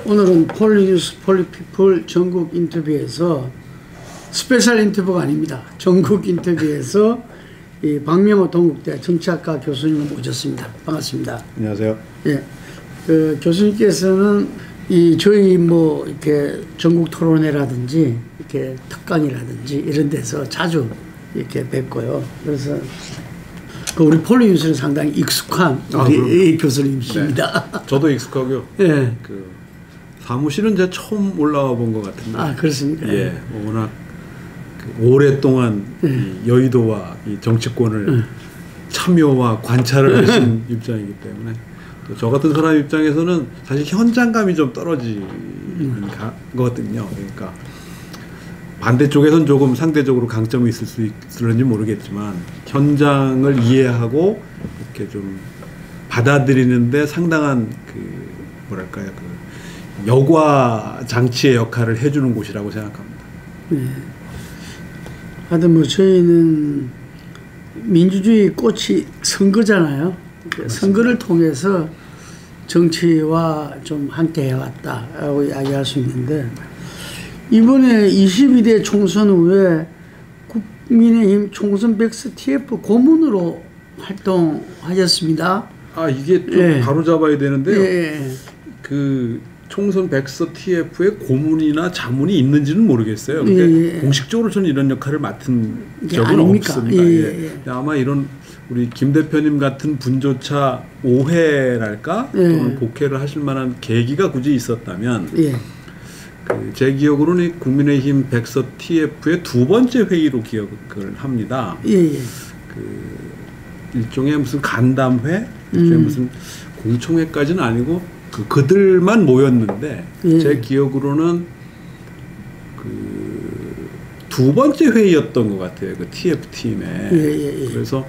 오늘은 폴리뉴스 폴리피플 전국 인터뷰에서 스페셜 인터뷰가 아닙니다. 전국 인터뷰에서 이 박명호 동국대 정치학과 교수님을 모셨습니다. 반갑습니다. 안녕하세요. 예, 그 교수님께서는 이 저희 뭐 이렇게 전국 토론회라든지 이렇게 특강이라든지 이런 데서 자주 이렇게 뵙고요. 그래서 그 우리 폴리뉴스는 상당히 익숙한 우리 교수님이십니다. 네. 저도 익숙하고요. 예. 그 사무실은 제가 처음 올라와 본 것 같은데. 아, 그렇습니까? 예. 워낙 그 오랫동안 이 여의도와 이 정치권을 참여와 관찰을 하신 입장이기 때문에 또 저 같은 사람 입장에서는 사실 현장감이 좀 떨어지는 거거든요. 그러니까 반대쪽에선 조금 상대적으로 강점이 있을 수 있을지 모르겠지만 현장을 이해하고 이렇게 좀 받아들이는데 상당한 그 뭐랄까요, 그 여과 장치의 역할을 해주는 곳이라고 생각합니다. 네. 하여튼 뭐 저희는 민주주의 꽃이 선거잖아요. 선거를 통해서 정치와 좀 함께 해왔다라고 이야기할 수 있는데, 이번에 22대 총선 후에 국민의힘 총선 백서 TF 고문으로 활동하셨습니다. 아, 이게 좀 바로 잡아야 되는데요. 예. 그 총선 백서 TF에 고문이나 자문이 있는지는 모르겠어요. 근데 공식적으로 저는 이런 역할을 맡은 적은 아닙니까? 없습니다. 예. 아마 이런 우리 김 대표님 같은 분조차 오해랄까 또는 곡해를 하실 만한 계기가 굳이 있었다면 그 제 기억으로는 국민의힘 백서 TF의 두 번째 회의로 기억을 합니다. 그 일종의 무슨 간담회, 일종의 무슨 공청회까지는 아니고 그들만 모였는데 제 기억으로는 그 두 번째 회의였던 것 같아요. 그 TF 팀에. 그래서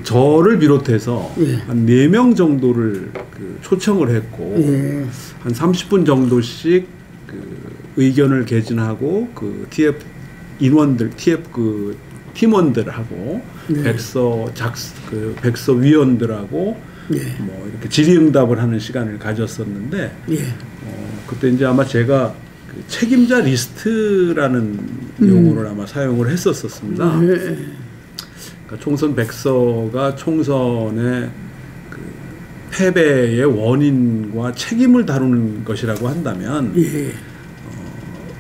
저를 비롯해서 한 4명 정도를 그 초청을 했고 한 30분 정도씩 그 의견을 개진하고 그 TF 인원들, TF 그 팀원들하고 백서 위원들하고 뭐 이렇게 질의응답을 하는 시간을 가졌었는데 그때 이제 아마 제가 그 책임자 리스트라는 용어를 아마 사용을 했었습니다. 그러니까 총선 백서가 총선의 그 패배의 원인과 책임을 다루는 것이라고 한다면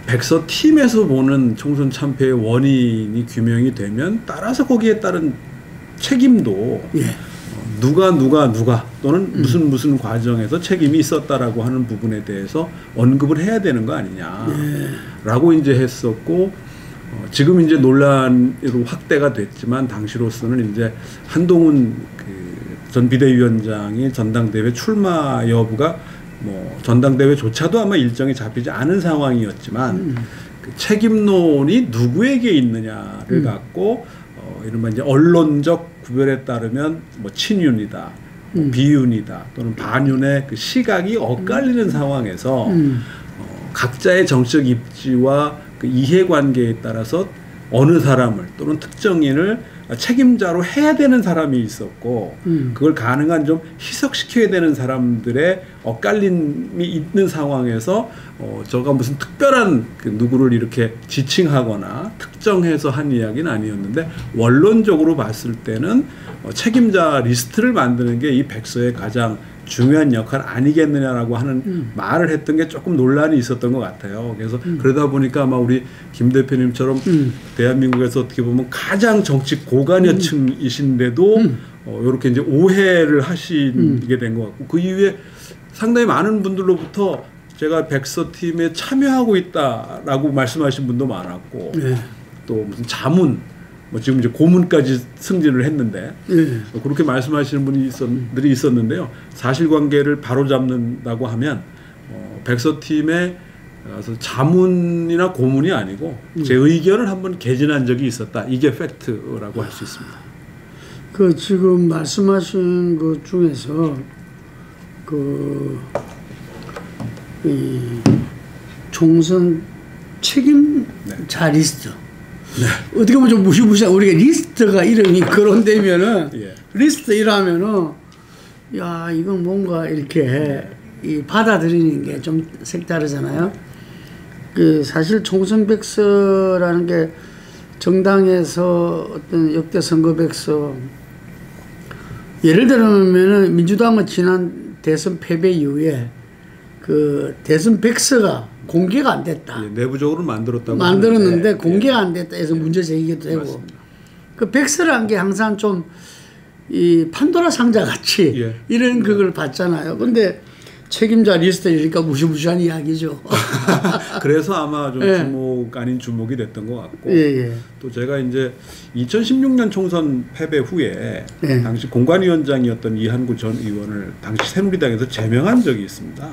백서 팀에서 보는 총선 참패의 원인이 규명이 되면 따라서 거기에 따른 책임도 누가 또는 무슨 과정에서 책임이 있었다라고 하는 부분에 대해서 언급을 해야 되는 거 아니냐라고 이제 했었고, 지금 이제 논란으로 확대가 됐지만 당시로서는 이제 한동훈 그 전 비대위원장이 전당대회 출마 여부가 뭐 전당대회조차도 아마 일정이 잡히지 않은 상황이었지만 그 책임론이 누구에게 있느냐를 갖고 이른바 이제 언론적 구별에 따르면 뭐 친윤이다, 뭐 비윤이다 또는 반윤의 그 시각이 엇갈리는 상황에서 각자의 정치적 입지와 그 이해관계에 따라서 어느 사람을 또는 특정인을 책임자로 해야 되는 사람이 있었고 그걸 가능한 좀 희석시켜야 되는 사람들의 엇갈림이 있는 상황에서 저가 무슨 특별한 그 누구를 이렇게 지칭하거나 특정해서 한 이야기는 아니었는데 원론적으로 봤을 때는 책임자 리스트를 만드는 게 이 백서의 가장 중요한 역할 아니겠느냐라고 하는 말을 했던 게 조금 논란이 있었던 것 같아요. 그래서 그러다 보니까 아마 우리 김 대표님처럼 대한민국에서 어떻게 보면 가장 정치 고관여층이신데도 이렇게 이제 오해를 하시게 된 것 같고, 그 이후에 상당히 많은 분들로부터 제가 백서 팀에 참여하고 있다라고 말씀하신 분도 많았고, 또 무슨 자문, 뭐 지금 이제 고문까지 승진을 했는데 그렇게 말씀하시는 분들이 있었는데요. 사실관계를 바로잡는다고 하면 백서팀의 자문이나 고문이 아니고 제 의견을 한번 개진한 적이 있었다. 이게 팩트라고 할 수 있습니다. 그 지금 말씀하신 것 중에서 이 총선 책임자 리스트. 어떻게 보면 좀 무시무시한, 우리가 리스트가 이름이 거론되면은 리스트 이라면은 야 이건 뭔가 이렇게 이 받아들이는 게 좀 색다르잖아요. 그 사실 총선 백서라는 게 정당에서 어떤 역대 선거 백서, 예를 들면은 민주당은 지난 대선 패배 이후에 그 대선 백서가 공개가 안 됐다. 예, 내부적으로 만들었는데 하는데 공개가 안 됐다 해서 문제 제기도 되고. 맞습니다. 그 백서라는 게 항상 좀 이 판도라 상자 같이 이런 그걸 봤잖아요. 근데 책임자 리스트니까 무시무시한 이야기죠. 그래서 아마 좀 주목 아닌 주목이 됐던 것 같고, 또 제가 이제 2016년 총선 패배 후에 당시 공관위원장이었던 이한구 전 의원을 당시 새누리당에서 제명한 적이 있습니다.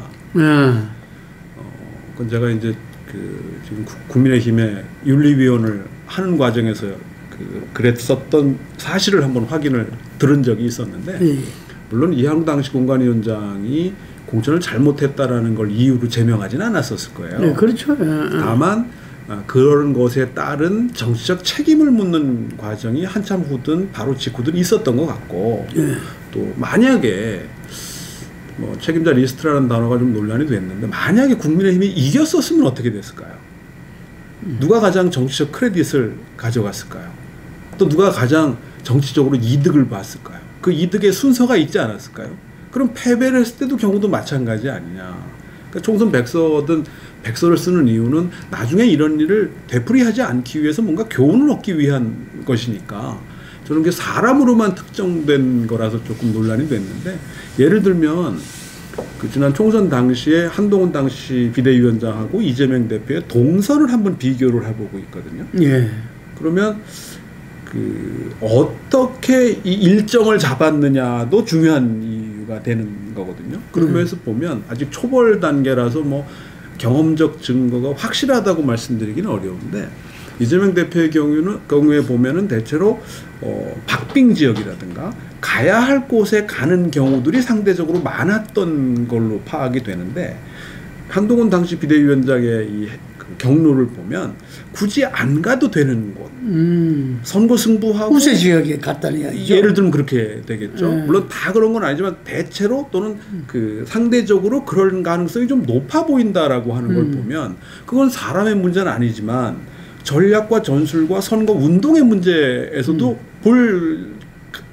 그건 제가 이제 그 지금 국민의힘의 윤리위원을 하는 과정에서 그랬었던 사실을 한번 확인을 들은 적이 있었는데, 물론 이한구 당시 공관위원장이 공천을 잘못했다라는 걸 이유로 제명하지는 않았었을 거예요. 네, 그렇죠. 다만 그런 것에 따른 정치적 책임을 묻는 과정이 한참 후든 바로 직후든 있었던 것 같고, 또 만약에 뭐 책임자 리스트라는 단어가 좀 논란이 됐는데, 만약에 국민의힘이 이겼었으면 어떻게 됐을까요? 누가 가장 정치적 크레딧을 가져갔을까요? 또 누가 가장 정치적으로 이득을 봤을까요? 그 이득의 순서가 있지 않았을까요? 그럼 패배를 했을 때도 경우도 마찬가지 아니냐. 그러니까 총선 백서를 쓰는 이유는 나중에 이런 일을 되풀이하지 않기 위해서 뭔가 교훈을 얻기 위한 것이니까, 저는 그게 사람으로만 특정된 거라서 조금 논란이 됐는데, 예를 들면 그 지난 총선 당시에 한동훈 당시 비대위원장하고 이재명 대표의 동선을 한번 비교를 해보고 있거든요. 그러면 그 어떻게 이 일정을 잡았느냐도 중요한 이유가 되는 거거든요. 그런 면에서 보면 아직 초벌 단계라서 뭐 경험적 증거가 확실하다고 말씀드리기는 어려운데, 이재명 대표의 경우에 보면은 대체로 박빙 지역이라든가 가야 할 곳에 가는 경우들이 상대적으로 많았던 걸로 파악이 되는데, 한동훈 당시 비대위원장의 이 경로를 보면 굳이 안 가도 되는 곳, 선거 승부하고 우세 지역에 갔다는 이야기죠. 예를 들면 그렇게 되겠죠. 물론 다 그런 건 아니지만 대체로 또는 그 상대적으로 그럴 가능성이 좀 높아 보인다라고 하는 걸 보면, 그건 사람의 문제는 아니지만 전략과 전술과 선거 운동의 문제에서도 볼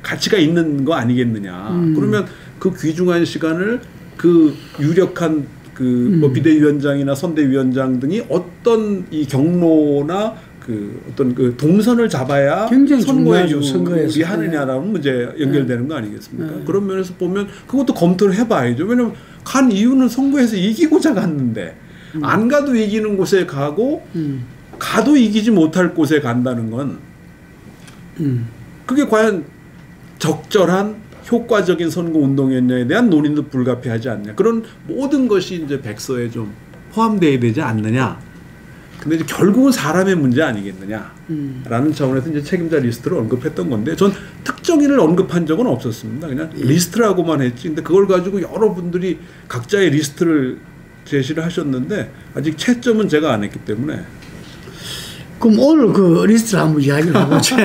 가치가 있는 거 아니겠느냐. 그러면 그 귀중한 시간을 그 유력한 뭐 비대위원장이나 선대위원장 등이 어떤 이 경로나 그 어떤 그 동선을 잡아야 선거에 유리하느냐라는 문제 연결되는 거 아니겠습니까? 그런 면에서 보면 그것도 검토를 해봐야죠. 왜냐하면 간 이유는 선거에서 이기고자 갔는데, 안 가도 이기는 곳에 가고 가도 이기지 못할 곳에 간다는 건 그게 과연 적절한 효과적인 선거 운동이었냐에 대한 논의도 불가피하지 않냐. 그런 모든 것이 이제 백서에 좀 포함되어야 되지 않느냐. 근데 이제 결국은 사람의 문제 아니겠느냐라는 차원에서 이제 책임자 리스트를 언급했던 건데, 전 특정인을 언급한 적은 없었습니다. 그냥 리스트라고만 했지. 근데 그걸 가지고 여러분들이 각자의 리스트를 제시를 하셨는데, 아직 채점은 제가 안 했기 때문에. 그럼 오늘 그 리스트를 한번 이야기를 해보죠.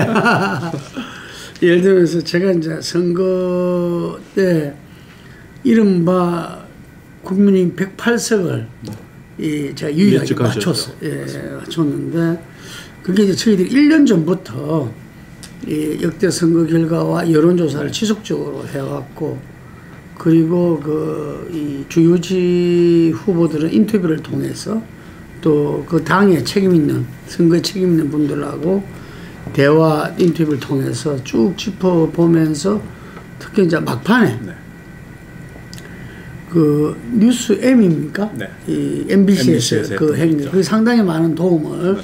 예를 들어서 제가 이제 선거 때 이른바 국민의힘 108석을 제가 유일하게 맞췄어요. 맞췄는데, 그게 이제 저희들이 1년 전부터 역대 선거 결과와 여론조사를 지속적으로 해왔고, 그리고 이 주요지 후보들은 인터뷰를 통해서 또 그 당에 책임 있는, 선거에 책임 있는 분들하고 대화 인터뷰를 통해서 쭉 짚어보면서, 특히 이제 막판에 그 뉴스 M입니까? 이 MBC에서 그 행위, 그 상당히 많은 도움을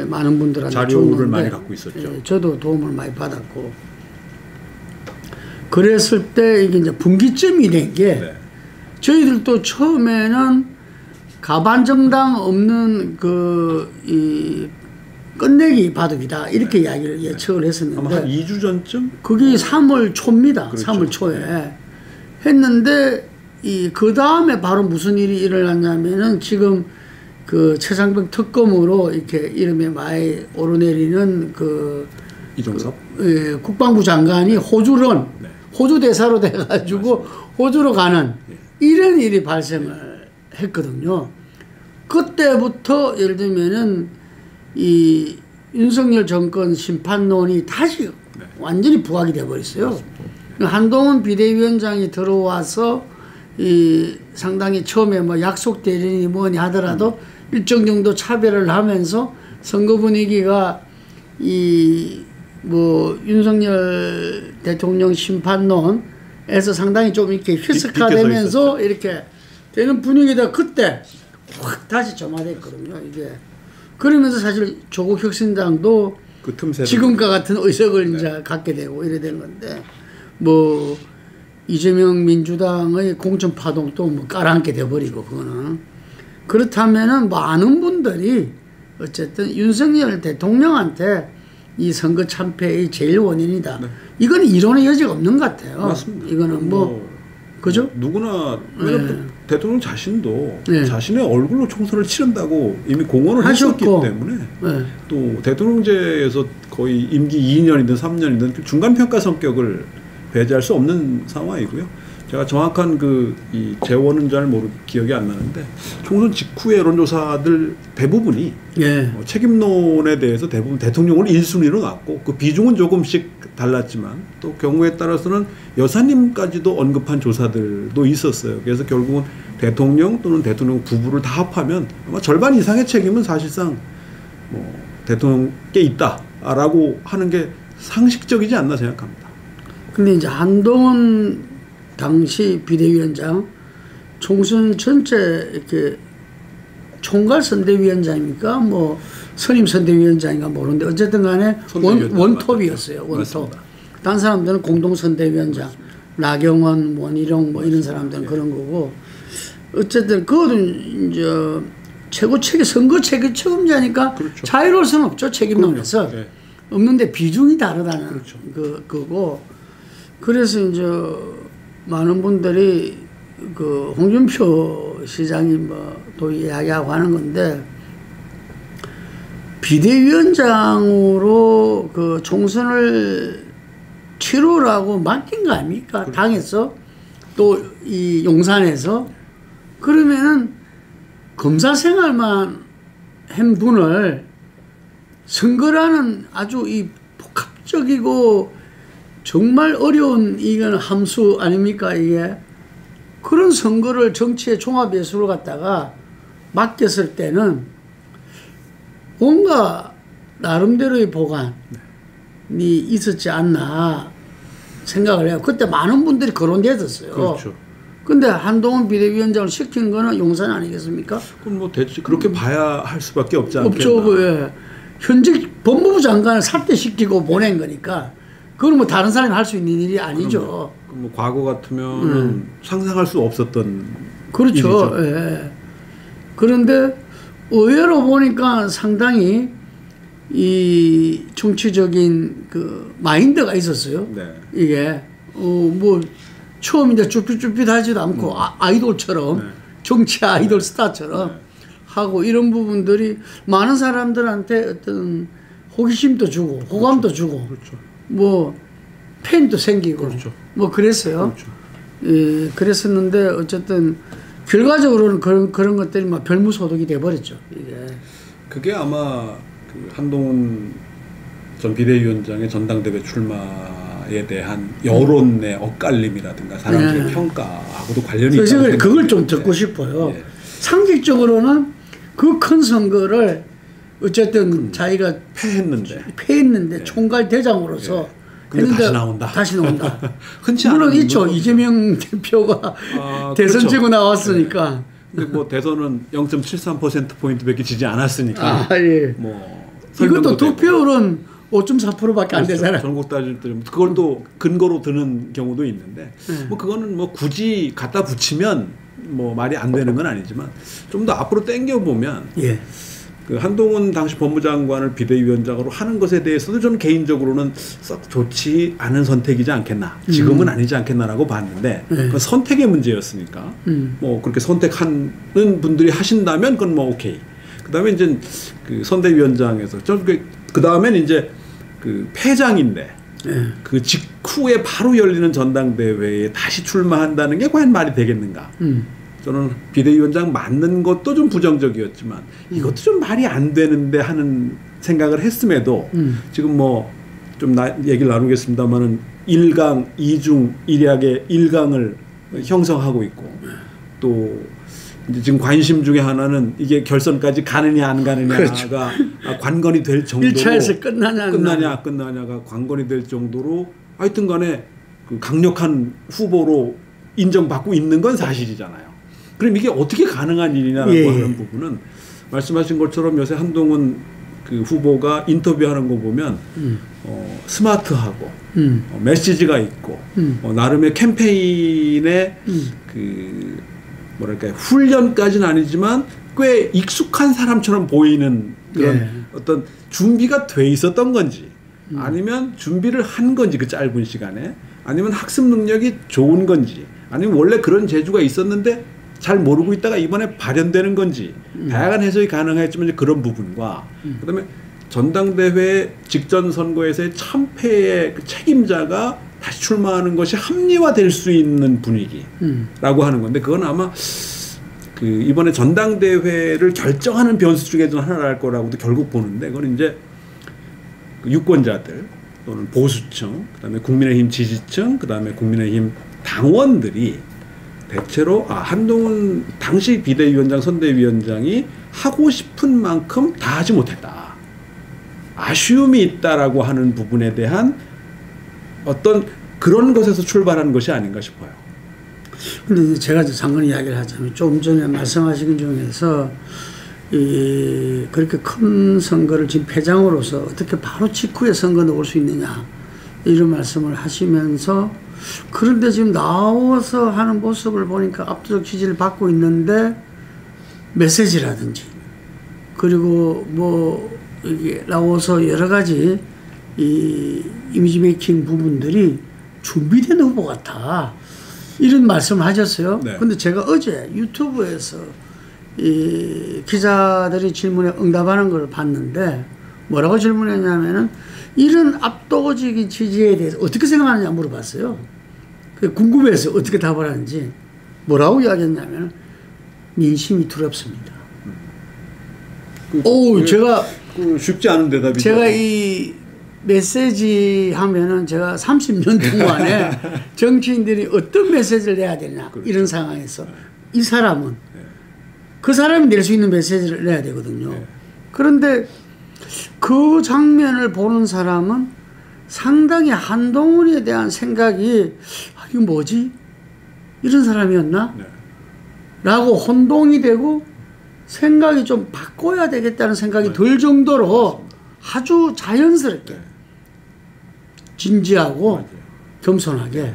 많은 분들한테 자료를 줬는데, 많이 갖고 있었죠. 저도 도움을 많이 받았고, 그랬을 때 이게 이제 분기점이 된 게, 저희들도 처음에는 가반정당 없는 이 끝내기 바둑이다 이렇게 이야기를 예측을 했었는데, 아마 한 2주 전쯤? 그게 3월 초입니다. 그렇죠. 3월 초에 했는데, 그 다음에 바로 무슨 일이 일어났냐면은, 지금 그 최상병 특검으로 이렇게 이름에 많이 오르내리는 이종섭 국방부 장관이 호주 대사로 돼가지고 호주로 가는 이런 일이 발생을 했거든요. 그때부터 예를 들면은 이 윤석열 정권 심판론이 다시 완전히 부각이 돼버렸어요. 한동훈 비대위원장이 들어와서 이 상당히 처음에 뭐 약속 대리인이 뭐니 하더라도 일정 정도 차별을 하면서 선거 분위기가 이 뭐 윤석열 대통령 심판론에서 상당히 좀 이렇게 휘스카되면서 이렇게 되는 분위기다. 그때 확 다시 점화됐거든요. 이게 그러면서 사실 조국 혁신당도 그 틈새 지금과 같은 의석을 이제 갖게 되고 이래 된 건데 뭐 이재명 민주당의 공천 파동도 뭐 깔아앉게 돼버리고 그거는 그렇다면은 많은 분들이 어쨌든 윤석열 대통령한테 이 선거 참패의 제일 원인이다. 네. 이건 이론의 여지가 없는 것 같아요. 맞습니다. 이거는 뭐 그죠? 누구나 대통령 자신도 자신의 얼굴로 총선을 치른다고 이미 공언을 했었기 때문에 또 대통령제에서 거의 임기 2년이든 3년이든 중간 평가 성격을 배제할 수 없는 상황이고요. 제가 정확한 이 재원은 잘 기억이 안 나는데 총선 직후의 여론조사들 대부분이 책임론에 대해서 대부분 대통령을 1순위로 놨고 그 비중은 조금씩 달랐지만 또 경우에 따라서는 여사님까지도 언급한 조사들도 있었어요. 그래서 결국은 대통령 또는 대통령 부부를 다 합하면 아마 절반 이상의 책임은 사실상 뭐 대통령께 있다라고 하는 게 상식적이지 않나 생각합니다. 근데 이제 한동훈 당시 비대위원장 총선 전체 이렇게 총괄 선대위원장입니까? 뭐 선임 선대위원장인가 모르는데 어쨌든 간에 원톱이었어요. 원톱. 다른 사람들은 공동 선대위원장, 나경원, 원희룡 뭐 이런 사람들은 그런 거고 어쨌든 그거는 이제 최고 선거 책임자니까 그렇죠. 자유로울 수는 없죠. 책임론에서 없는데 비중이 다르다는 그렇죠. 그거고 그래서 이제 많은 분들이 그 홍준표 시장이 뭐 또 이야기하고 하는 건데 비대위원장으로 그 총선을 치르라고 맡긴 거 아닙니까? 그렇죠. 당에서 또 이 용산에서 그러면은 검사 생활만 한 분을 선거라는 아주 이 복합적이고 정말 어려운 이건 함수 아닙니까 이게 그런 선거를 정치의 종합 예술을 갖다가 맡겼을 때는 뭔가 나름대로의 보관이 있었지 않나 생각을 해요. 그때 많은 분들이 거론되었어요. 그렇죠. 근데 한동훈 비대위원장을 시킨 거는 용산 아니겠습니까? 그럼 뭐 대체 그렇게 봐야 할 수밖에 없지 않겠나. 없죠. 현직 법무부 장관을 사퇴시키고 보낸 거니까 그건 뭐 다른 사람이 할 수 있는 일이 아니죠. 뭐 과거 같으면 상상할 수 없었던 그렇죠. 그런데 의외로 보니까 상당히 이 정치적인 그 마인드가 있었어요. 이게 뭐 처음 이제 쭈삣쭈삣하지도 않고 아이돌처럼 정치 아이돌 스타처럼 하고 이런 부분들이 많은 사람들한테 어떤 호기심도 주고 호감도 그렇죠. 주고 그렇죠. 뭐 팬도 생기고 그렇죠. 뭐 그랬어요. 그렇죠. 예, 그랬었는데 어쨌든 결과적으로는 그런 것들이 막 별무소득이 돼버렸죠. 이게 그게 아마 그 한동훈 전 비대위원장의 전당대회 출마에 대한 여론의 엇갈림이라든가 사람들의 평가하고도 관련이 있다고 생각합니다. 그걸 좀 듣고 싶어요. 상식적으로는 그 큰 선거를 어쨌든 자기가 패했는데 총괄 대장으로서 근데 다시 나온다. 흔치 물론 있죠. 이재명 대표가 대선 그렇죠. 지고 나왔으니까. 근데 뭐 대선은 0.73%포인트밖에 지지 않았으니까. 뭐 이것도 득표율은 5.4%밖에 안 되잖아요. 전국 따질 때 그걸 또 근거로 드는 경우도 있는데 뭐 그거는 뭐 굳이 갖다 붙이면 뭐 말이 안 되는 건 아니지만 좀 더 앞으로 당겨 보면 그 한동훈 당시 법무장관을 비대위원장으로 하는 것에 대해서도 저는 개인적으로는 썩 좋지 않은 선택이지 않겠나. 지금은 아니지 않겠나라고 봤는데 그건 선택의 문제였으니까 뭐 그렇게 선택하는 분들이 하신다면 그건 뭐 오케이. 그다음에 이제 그 선대위원장에서 그 다음엔 이제 그 패장인데 그 직후 직후에 바로 열리는 전당대회에 다시 출마한다는 게 과연 말이 되겠는가? 저는 비대위원장 맞는 것도 좀 부정적이었지만 이것도 좀 말이 안 되는데 하는 생각을 했음에도 지금 뭐 좀 얘기를 나누겠습니다만은 1강, 2중, 1약의 1강을 형성하고 있고 또 이제 지금 관심 중에 하나는 이게 결선까지 가느냐 안 가느냐가 그렇죠. 관건이 될 정도로 1차에서 끝나냐가 관건이 될 정도로 하여튼 간에 그 강력한 후보로 인정받고 있는 건 사실이잖아요. 그럼 이게 어떻게 가능한 일이냐라고 하는 부분은 말씀하신 것처럼 요새 한동훈 그 후보가 인터뷰하는 거 보면 스마트하고 메시지가 있고 나름의 캠페인에 그 뭐랄까요 훈련까지는 아니지만 꽤 익숙한 사람처럼 보이는 그런 어떤 준비가 돼 있었던 건지 아니면 준비를 한 건지 그 짧은 시간에 아니면 학습 능력이 좋은 건지 아니면 원래 그런 재주가 있었는데 잘 모르고 있다가 이번에 발현되는 건지 다양한 해석이 가능했지만 이제 그런 부분과 그다음에 전당대회 직전 선거에서의 참패의 그 책임자가 다시 출마하는 것이 합리화될 수 있는 분위기라고 하는 건데 그건 아마 그 이번에 전당대회를 결정하는 변수 중에도 하나일 거라고도 결국 보는데 그건 이제 그 유권자들 또는 보수층 그다음에 국민의힘 지지층 그다음에 국민의힘 당원들이 대체로 한동훈 당시 비대위원장 선대위원장이 하고 싶은 만큼 다 하지 못했다. 아쉬움이 있다라고 하는 부분에 대한 어떤 그런 것에서 출발하는 것이 아닌가 싶어요. 근데 제가 잠깐 이야기를 하자면 좀 전에 말씀하신 중에서 그렇게 큰 선거를 지금 패장으로서 어떻게 바로 직후에 선거 넣을 수 있느냐 이런 말씀을 하시면서 그런데 지금 나와서 하는 모습을 보니까 압도적 지지를 받고 있는데 메시지라든지 그리고 뭐 이게 나와서 여러 가지 이 이미지 메이킹 부분들이 준비된 후보 같아 이런 말씀을 하셨어요. 근데 제가 어제 유튜브에서 이 기자들이 질문에 응답하는 걸 봤는데 뭐라고 질문했냐면은 이런 압도적인 지지에 대해서 어떻게 생각하느냐 물어봤어요. 궁금해서 어떻게 답을 하는지 뭐라고 이야기했냐면 민심이 두렵습니다. 제가 쉽지 않은 대답이죠. 제가 이 메시지 하면은 제가 30년 동안에 정치인들이 어떤 메시지를 내야 되냐 그렇죠. 이런 상황에서 이 사람은 그 사람이 낼 수 있는 메시지를 내야 되거든요. 그런데 그 장면을 보는 사람은 상당히 한동훈에 대한 생각이 이거 뭐지? 이런 사람이었나? 라고 혼동이 되고 생각이 좀 바꿔야 되겠다는 생각이 들 정도로 아주 자연스럽게 진지하고 겸손하게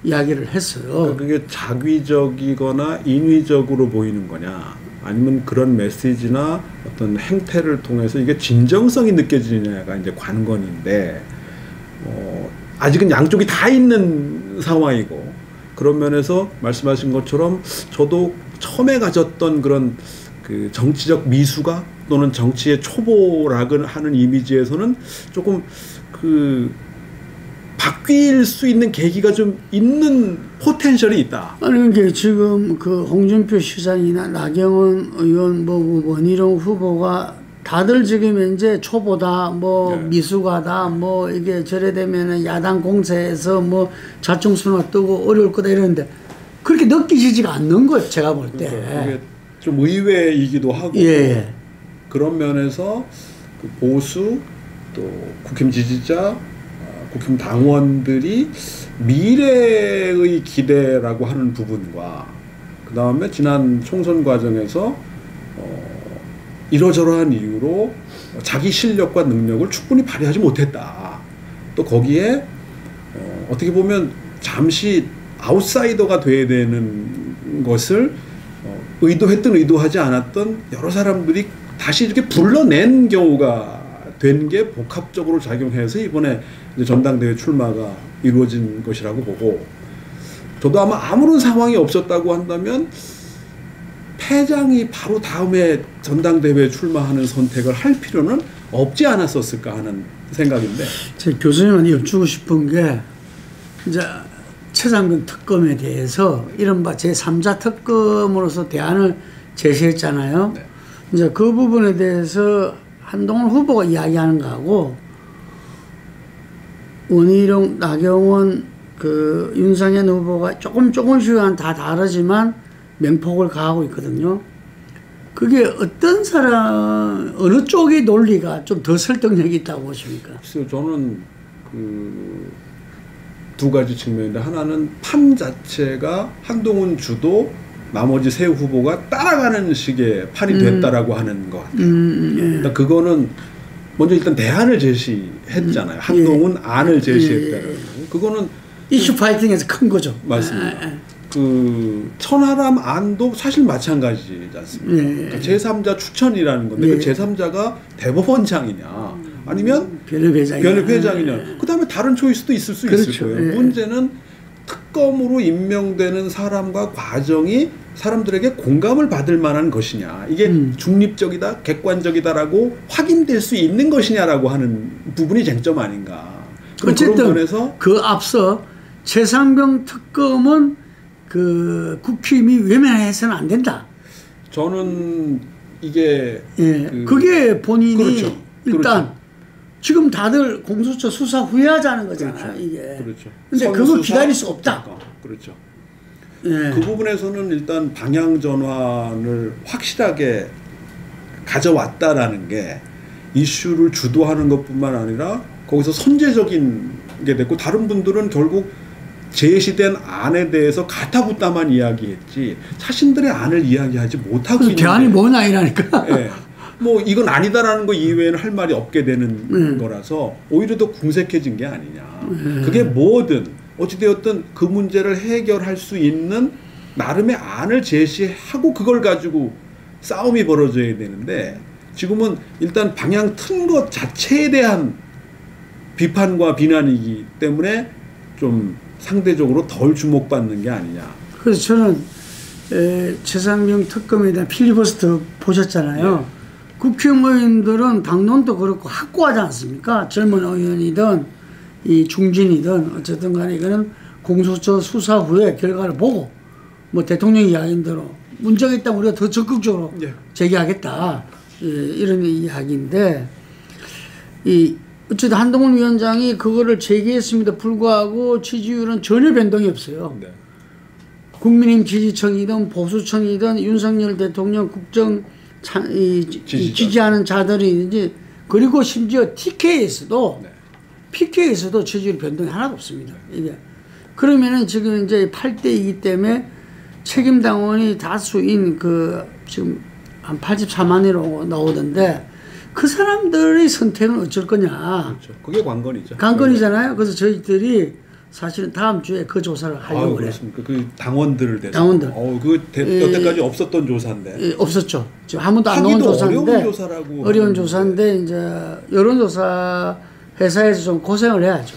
이야기를 했어요. 그게 자기적이거나 인위적으로 보이는 거냐 아니면 그런 메시지나 어떤 행태를 통해서 이게 진정성이 느껴지느냐가 이제 관건인데 아직은 양쪽이 다 있는 상황이고 그런 면에서 말씀하신 것처럼 저도 처음에 가졌던 그런 그 정치적 미수가 또는 정치의 초보락을 하는 이미지에서는 조금 그 바뀔 수 있는 계기가 좀 있는 포텐셜이 있다. 아니 이게 지금 그 홍준표 시장이나 나경원 의원 뭐 원희룡 후보가 다들 지금 이제 초보다 뭐 미숙하다 뭐 이게 저래 되면은 야당 공세에서 뭐 자충수나 뜨고 어려울 거다 이러는데 그렇게 느끼지가 않는 거예요. 제가 볼 때. 그게 좀 의외이기도 하고 그런 면에서 그 보수 또 국힘 지지자 국힘 당원들이 미래의 기대라고 하는 부분과 그 다음에 지난 총선 과정에서 이러저러한 이유로 자기 실력과 능력을 충분히 발휘하지 못했다. 또 거기에 어떻게 보면 잠시 아웃사이더가 돼야 되는 것을 의도했든 의도하지 않았던 여러 사람들이 다시 이렇게 불러낸 경우가 된 게 복합적으로 작용해서 이번에 이제 전당대회 출마가 이루어진 것이라고 보고 저도 아마 아무런 상황이 없었다고 한다면 패장이 바로 다음에 전당대회에 출마하는 선택을 할 필요는 없지 않았었을까 하는 생각인데 제 교수님한테 여쭈고 싶은 게 이제 최상병 특검에 대해서 이른바 제3자 특검으로서 대안을 제시했잖아요. 네. 이제 그 부분에 대해서 한동훈 후보가 이야기하는 거하고 원희룡, 나경원, 그 윤상현 후보가 조금씩은 다 다르지만 맹폭을 가하고 있거든요. 그게 어떤 사람, 어느 쪽의 논리가 좀 더 설득력이 있다고 보십니까? 글쎄요, 저는 그 두 가지 측면인데, 하나는 판 자체가 한동훈 주도 나머지 세 후보가 따라가는 식의 판이 됐다라고 하는 것 같아요. 예. 그러니까 그거는 먼저 일단 대안을 제시했잖아요. 한동훈 안을 제시했다는. 그거는 이슈 파이팅에서 큰 거죠. 맞습니다. 그 천하람 안도 사실 마찬가지지 않습니까? 그러니까 제3자 추천이라는 건데 그 제3자가 대법원장이냐 아니면 변협회장이냐 그 다음에 다른 초이스도 있을 수 있을 거예요. 문제는 특검으로 임명되는 사람과 과정이 사람들에게 공감을 받을 만한 것이냐, 이게 중립적이다, 객관적이다라고 확인될 수 있는 것이냐라고 하는 부분이 쟁점 아닌가. 어쨌든 그런 면에서 그 앞서 최상병 특검은 그 국힘이 외면해서는 안 된다. 저는 이게 그게 본인이 그렇죠. 일단 그렇죠. 지금 다들 공수처 수사 후회하자는 거잖아요. 그렇죠. 이게. 그렇죠. 근데 그거 기다릴 수 없다. 그렇죠. 예. 그 부분에서는 일단 방향 전환을 확실하게 가져왔다라는 게 이슈를 주도하는 것뿐만 아니라 거기서 선제적인 게 됐고, 다른 분들은 결국 제시된 안에 대해서 가타부타만 이야기했지 자신들의 안을 이야기하지 못하고 있는데 대안이 뭐냐 이라니까. 예. 뭐 이건 아니다라는 거 이외에는 할 말이 없게 되는 거라서 오히려 더 궁색해진 게 아니냐. 그게 뭐든 어찌되었든 그 문제를 해결할 수 있는 나름의 안을 제시하고 그걸 가지고 싸움이 벌어져야 되는데, 지금은 일단 방향 튼 것 자체에 대한 비판과 비난이기 때문에 좀 상대적으로 덜 주목받는 게 아니냐. 그래서 저는 최상병 특검에 대한 필리버스터 보셨잖아요. 예. 국회의원들은 당론도 그렇고 확고하지 않습니까? 젊은 의원이든 이 중진이든 어쨌든 간에 이거는 공수처 수사 후에 결과를 보고 뭐 대통령 이야기인 대로 문제가 있다면 우리가 더 적극적으로 제기하겠다. 이런 이야기인데, 어쨌든 한동훈 위원장이 그거를 제기했음에도 불구하고 지지율은 전혀 변동이 없어요. 네. 국민의힘 지지층이든 보수층이든 윤석열 대통령 국정 지지하는 자들이든지, 그리고 심지어 TK에서도 PK에서도 지지율 변동이 하나도 없습니다. 이게 그러면은 지금 이제 8대이기 때문에 책임 당원이 다수인 그 지금 한 84만이라고 나오던데, 그 사람들의 선택은 어쩔 거냐. 그렇죠. 그게 관건이죠. 관건이잖아요. 그래서 저희들이 사실은 다음 주에 그 조사를 하려고 그래요. 그 당원들을 대해서. 당원들. 그 여태까지 없었던 조사인데. 없었죠. 지금 한 번도 안 나온 조사인데. 어려운 조사라고. 어려운 조사인데 이제 여론조사 회사에서 좀 고생을 해야죠.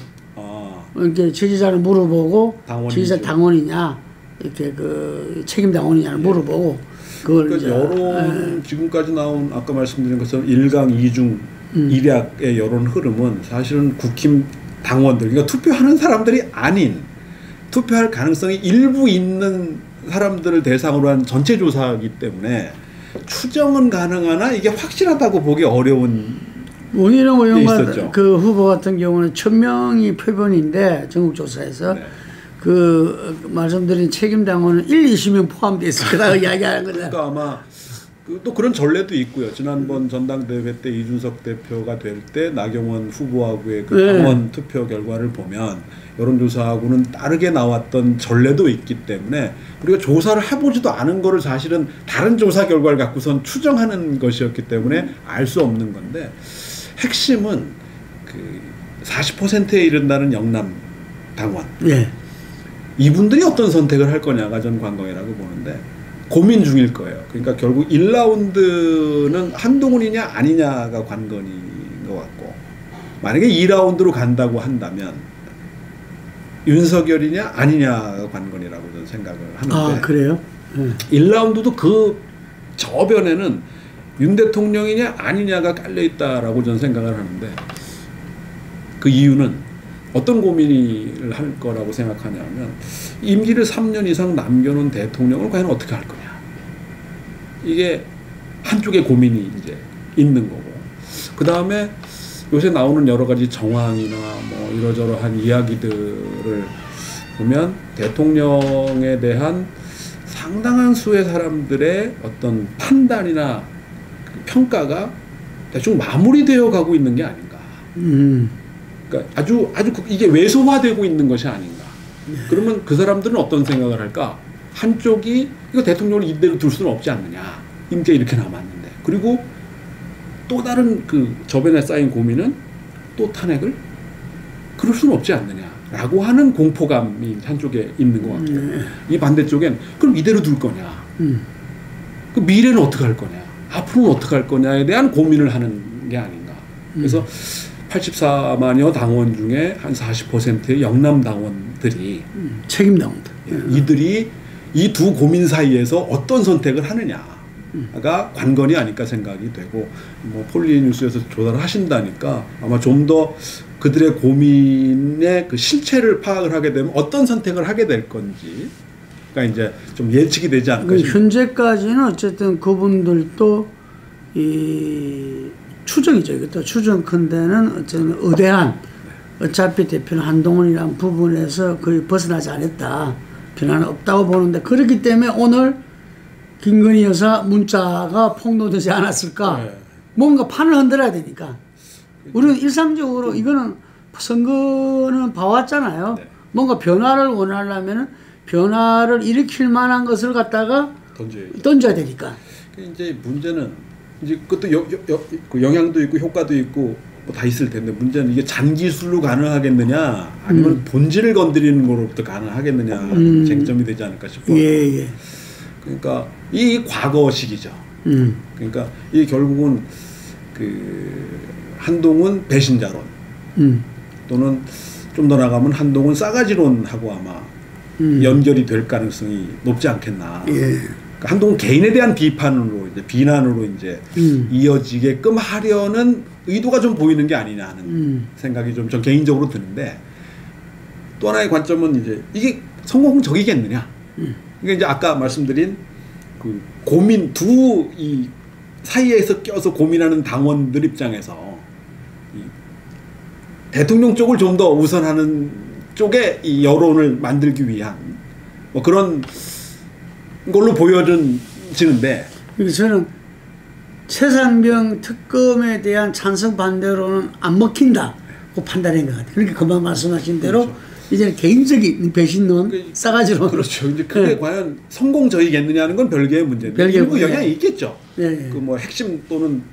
이렇게 지지자를 물어보고 지지자 당원이냐, 이렇게 그 책임 당원이냐를 물어보고. 그러니까 여론 지금까지 나온 아까 말씀드린 것처럼 1강 2중 일약의 여론 흐름은 사실은 국힘 당원들, 그러니까 투표하는 사람들이 아닌 투표할 가능성이 일부 있는 사람들을 대상으로 한 전체 조사이기 때문에 추정은 가능하나 이게 확실하다고 보기 어려운. 원희룡 의원 그 후보 같은 경우는 1000명이 표본인데 전국조사에서 그 말씀드린 책임 당원은 1, 20명 포함되어 있을 거라고 이야기하는 거죠. 그러니까 아마 또 그런 전례도 있고요. 지난번 전당대회 때 이준석 대표가 될 때 나경원 후보하고의 그 당원 투표 결과를 보면 여론조사하고는 다르게 나왔던 전례도 있기 때문에 우리가 조사를 해보지도 않은 거를 사실은 다른 조사 결과를 갖고선 추정하는 것이었기 때문에 알 수 없는 건데, 핵심은 그 40%에 이른다는 영남 당원. 이분들이 어떤 선택을 할 거냐가 전 관건이라고 보는데 고민 중일 거예요. 그러니까 결국 1라운드는 한동훈이냐 아니냐가 관건인 것 같고, 만약에 2라운드로 간다고 한다면 윤석열이냐 아니냐가 관건이라고 저는 생각을 하는데. 그래요? 1라운드도 그 저변에는 윤 대통령이냐 아니냐가 깔려있다라고 저는 생각을 하는데, 그 이유는 어떤 고민을 할 거라고 생각하냐면 임기를 3년 이상 남겨놓은 대통령을 과연 어떻게 할 거냐. 이게 한쪽의 고민이 이제 있는 거고. 그 다음에 요새 나오는 여러 가지 정황이나 뭐 이러저러한 이야기들을 보면 대통령에 대한 상당한 수의 사람들의 어떤 판단이나 평가가 대충 마무리되어 가고 있는 게 아닌가. 그러니까 아주 이게 왜소화되고 있는 것이 아닌가. 그러면 그 사람들은 어떤 생각을 할까? 한쪽이 이거 대통령을 이대로 둘 수는 없지 않느냐. 임기가 이렇게 남았는데. 그리고 또 다른 그 저변에 쌓인 고민은 또 탄핵을 그럴 수는 없지 않느냐라고 하는 공포감이 한쪽에 있는 것 같아요. 이 반대쪽엔 그럼 이대로 둘 거냐? 그 미래는 어떻게 할 거냐? 앞으로는 어떻게 할 거냐에 대한 고민을 하는 게 아닌가. 그래서 84만여 당원 중에 한 40%의 영남 당원들이 책임 당원들. 이들이 이 두 고민 사이에서 어떤 선택을 하느냐가 관건이 아닐까 생각이 되고, 뭐 폴리뉴스에서 조사를 하신다니까 아마 좀 더 그들의 고민의 그 실체를 파악을 하게 되면 어떤 선택을 하게 될 건지가 이제 좀 예측이 되지 않을까 싶습니다. 현재까지는 어쨌든 그분들도 이 추정이죠. 이것도 추정컨대는 어쨌든 의대한, 어차피 대표는 한동훈이라는 부분에서 거의 벗어나지 않았다. 변화는 없다고 보는데, 그렇기 때문에 오늘 김건희 여사 문자가 폭로되지 않았을까. 네. 뭔가 판을 흔들어야 되니까. 우리는 일상적으로 이거는 선거는 봐왔잖아요. 네. 뭔가 변화를 원하려면 변화를 일으킬 만한 것을 갖다가 던져야 되니까. 이제 문제는 이제 그것도 그 영향도 있고 효과도 있고 뭐 다 있을 텐데, 문제는 이게 잔기술로 가능하겠느냐 아니면 본질을 건드리는 거로부터 가능하겠느냐 쟁점이 되지 않을까 싶어요. 예. 그러니까 이 과거식이죠. 그러니까 이 결국은 그 한동훈 배신자론 또는 좀 더 나가면 한동훈 싸가지론하고 아마 연결이 될 가능성이 높지 않겠나. 예. 한동훈 개인에 대한 비판으로 이제 비난으로 이제 이어지게끔 하려는 의도가 좀 보이는 게 아니냐 하는 생각이 좀 전 개인적으로 드는데, 또 하나의 관점은 이제 이게 성공적이겠느냐. 그러니까 이제 아까 말씀드린 그 고민 이 사이에서 껴서 고민하는 당원들 입장에서 이 대통령 쪽을 좀 더 우선하는 쪽에 이 여론을 만들기 위한 뭐 그런 걸로 보여지는데, 저는 최상병 특검에 대한 찬성 반대로는 안 먹힌다고 판단한 것 같아요. 그러니까 금방 말씀하신 대로 그렇죠. 이제는 개인적인 배신론, 싸가지론. 그렇죠. 이제 그게 과연 성공적이겠느냐는 건 별개의 문제인데, 일부 영향이 있겠죠. 그 뭐 핵심 또는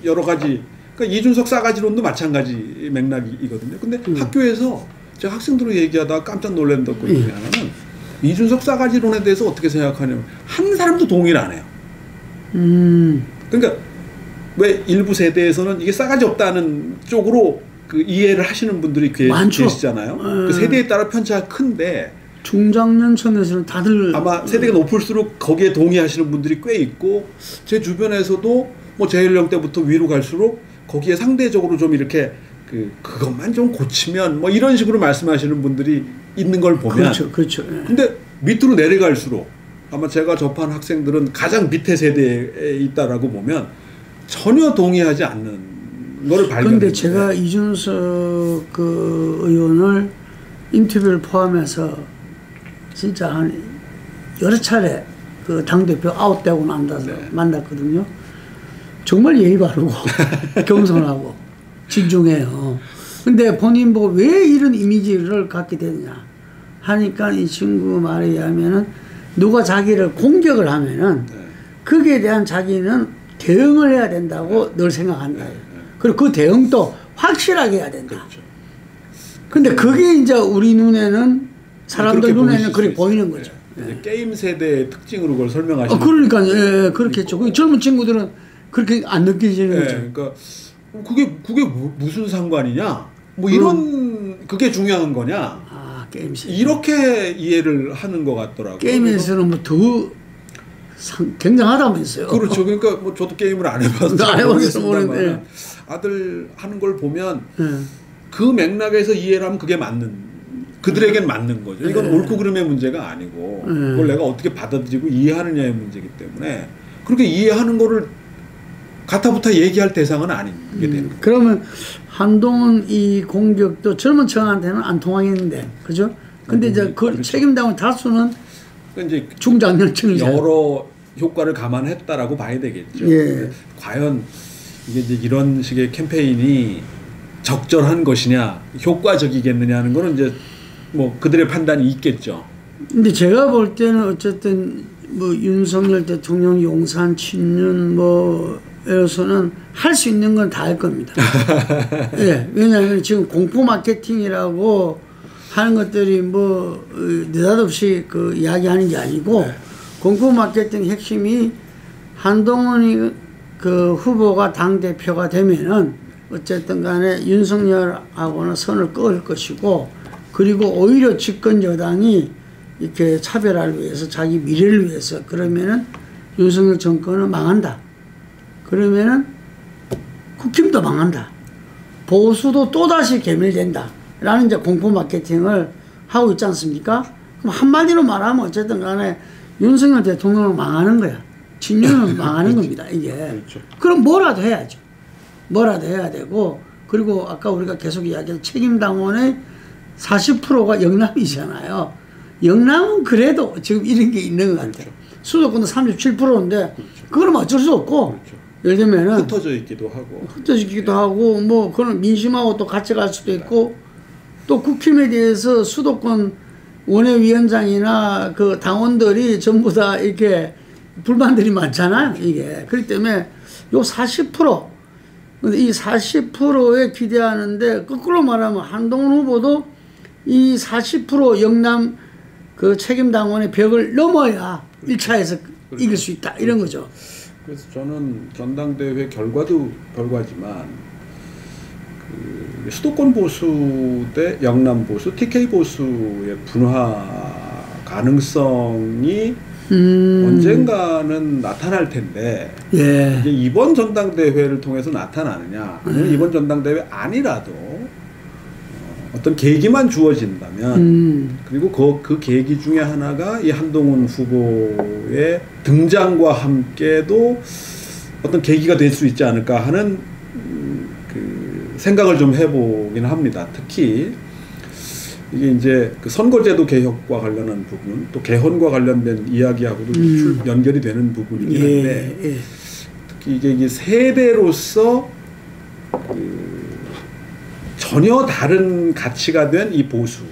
여러 가지. 그러니까 이준석 싸가지론도 마찬가지 맥락이거든요. 근데 학교에서 제가 학생들로 얘기하다가 깜짝 놀란 것 중에 하나는 이준석 싸가지론에 대해서 어떻게 생각하냐면 한 사람도 동의를 안 해요. 그러니까 왜 일부 세대에서는 이게 싸가지 없다는 쪽으로 그 이해를 하시는 분들이 계시잖아요. 그 세대에 따라 편차가 큰데 중장년층에서는 다들 아마 세대가 높을수록 거기에 동의하시는 분들이 꽤 있고, 제 주변에서도 뭐 제 연령 때부터 위로 갈수록 거기에 상대적으로 좀 이렇게 그것만 좀 고치면 뭐 이런 식으로 말씀하시는 분들이 있는 걸 보면, 그렇죠. 근데 밑으로 내려갈수록 아마 제가 접한 학생들은 가장 밑에 세대에 있다라고 보면 전혀 동의하지 않는 걸 발견했는데. 그런데 제가 이준석 그 의원을 인터뷰를 포함해서 진짜 한 여러 차례 그 당대표 아웃되고 난다서 만났거든요. 정말 예의 바르고 겸손하고 진중해요. 근데 본인 보고 왜 이런 이미지를 갖게 되느냐 하니까 이 친구 말에 의하면은 누가 자기를 공격을 하면은 거기에 대한 자기는 대응을 해야 된다고 늘 생각한다. 그리고 그 대응도 확실하게 해야 된다. 근데 그게 이제 우리 눈에는 사람들 눈에는 그렇게 보이는 거죠. 게임 세대의 특징으로 그걸 설명하시는. 그러니까 그렇겠죠. 젊은 친구들은 그렇게 안 느껴지는 거죠. 그러니까 그게 무슨 상관이냐? 뭐 이런 그게 중요한 거냐? 게임에서 이렇게 이해를 하는 것 같더라고요. 게임에서는 뭐 더 굉장하다면서요. 그렇죠. 그러니까 뭐 저도 게임을 안 해봐서 안 해봐서 모르는데 아들 하는 걸 보면 그 맥락에서 이해를 하면 그게 그들에겐 맞는 거죠. 이건 옳고 그름의 문제가 아니고 그걸 내가 어떻게 받아들이고 이해하느냐의 문제이기 때문에 그렇게 이해하는 거를 가타부타 얘기할 대상은 아닌 게 되는 거예요. 그러면 한동훈 이 공격도 젊은 층한테는 안 통하겠는데, 그죠? 근데 이제 그 그렇죠. 책임당한 다수는 이제 중장년층이 여러 효과를 감안했다라고 봐야 되겠죠. 예. 과연 이게 이제 이런 식의 캠페인이 적절한 것이냐, 효과적이겠느냐 하는 거는 이제 뭐 그들의 판단이 있겠죠. 근데 제가 볼 때는 어쨌든 뭐 윤석열 대통령 용산 친윤 뭐에서는 할 수 있는 건 다 할 겁니다. 예, 왜냐하면 지금 공포 마케팅이라고 하는 것들이 뭐 느닷없이 그 이야기하는 게 아니고 네. 공포 마케팅 핵심이 한동훈이 그 후보가 당 대표가 되면은 어쨌든 간에 윤석열하고는 선을 그을 것이고, 그리고 오히려 집권 여당이 이렇게 차별화를 위해서 자기 미래를 위해서 그러면은 윤석열 정권은 망한다. 그러면은 국힘도 망한다. 보수도 또다시 괴멸된다. 라는 이제 공포 마케팅을 하고 있지 않습니까? 그럼 한마디로 말하면 어쨌든 간에 윤석열 대통령은 망하는 거야. 친윤은 망하는 겁니다, 이게. 그렇죠. 그럼 뭐라도 해야죠. 뭐라도 해야 되고, 그리고 아까 우리가 계속 이야기한 책임당원의 40%가 영남이잖아요. 영남은 그래도 지금 이런 게 있는 것 같아요. 수도권도 37%인데, 그건 어쩔 수 없고, 그렇죠. 예를 들면은 흩어져 있기도 하고. 흩어지기도 하고, 뭐, 그런 민심하고 또 같이 갈 수도 있고, 또 국힘에 대해서 수도권 원외위원장이나 그 당원들이 전부 다 이렇게 불만들이 많잖아요, 이게. 그렇기 때문에 요 40%, 근데 이 40%에 기대하는데, 거꾸로 말하면 한동훈 후보도 이 40% 영남 그 책임당원의 벽을 넘어야 1차에서 이길 수 있다, 이런 거죠. 그래서 저는 전당대회 결과도 결과지만 그 수도권 보수 대 영남 보수, TK 보수의 분화 가능성이 언젠가는 나타날 텐데, 예. 이제 이번 전당대회를 통해서 나타나느냐, 아니면 이번 전당대회 아니라도 어떤 계기만 주어진다면, 그리고 그 계기 중에 하나가 이 한동훈 후보의 등장과 함께도 어떤 계기가 될 수 있지 않을까 하는 그 생각을 좀 해보긴 합니다. 특히 이게 이제 그 선거제도 개혁과 관련한 부분, 또 개헌과 관련된 이야기하고도 연결이 되는 부분이긴 한데, 예. 특히 이게 세대로서 그 전혀 다른 가치가 된 이 보수,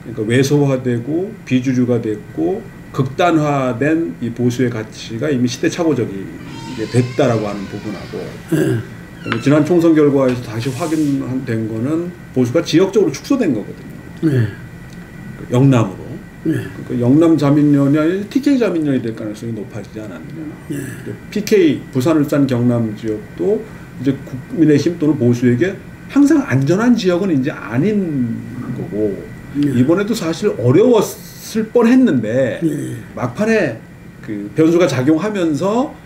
그러니까 외소화되고 비주류가 됐고 극단화된 이 보수의 가치가 이미 시대착오적이 됐다라고 하는 부분하고, 지난 총선 결과에서 다시 확인된 거는 보수가 지역적으로 축소된 거거든요. 영남으로. 그러니까 영남 자민련이 아니라 TK 자민련이 될 가능성이 높아지지 않았느냐. PK 부산을 싼 경남 지역도 이제 국민의힘 또는 보수에게 항상 안전한 지역은 이제 아닌 거고, 이번에도 사실 어려웠을 뻔했는데 막판에 그 변수가 작용하면서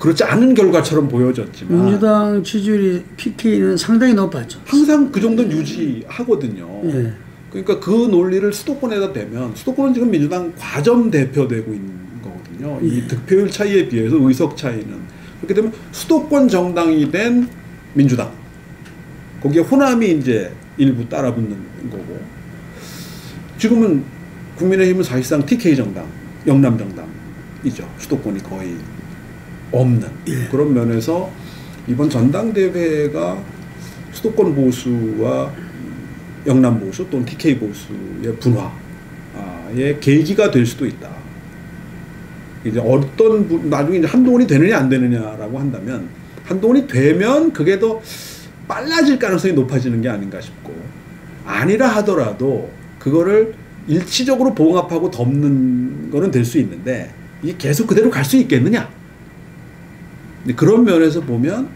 그렇지 않은 결과처럼 보여졌지만 민주당 지지율이 PK는 상당히 높았죠. 항상 그 정도는 유지하거든요. 예. 그러니까 그 논리를 수도권에다 대면, 수도권은 지금 민주당 과점 대표되고 있는 거거든요. 이 득표율 차이에 비해서 의석 차이는. 그렇게 되면 수도권 정당이 된 민주당, 거기에 호남이 이제 일부 따라붙는 거고, 지금은 국민의힘은 사실상 TK 정당, 영남 정당이죠. 수도권이 거의 없는. 그런 면에서 이번 전당대회가 수도권 보수와 영남 보수 또는 TK 보수의 분화의 계기가 될 수도 있다. 이제 나중에 이제 한동훈이 되느냐 안 되느냐라고 한다면, 한동훈이 되면 그게 더 빨라질 가능성이 높아지는 게 아닌가 싶고, 아니라 하더라도 그거를 일치적으로 봉합하고 덮는 거는 될 수 있는데, 이게 계속 그대로 갈 수 있겠느냐? 그런 면에서 보면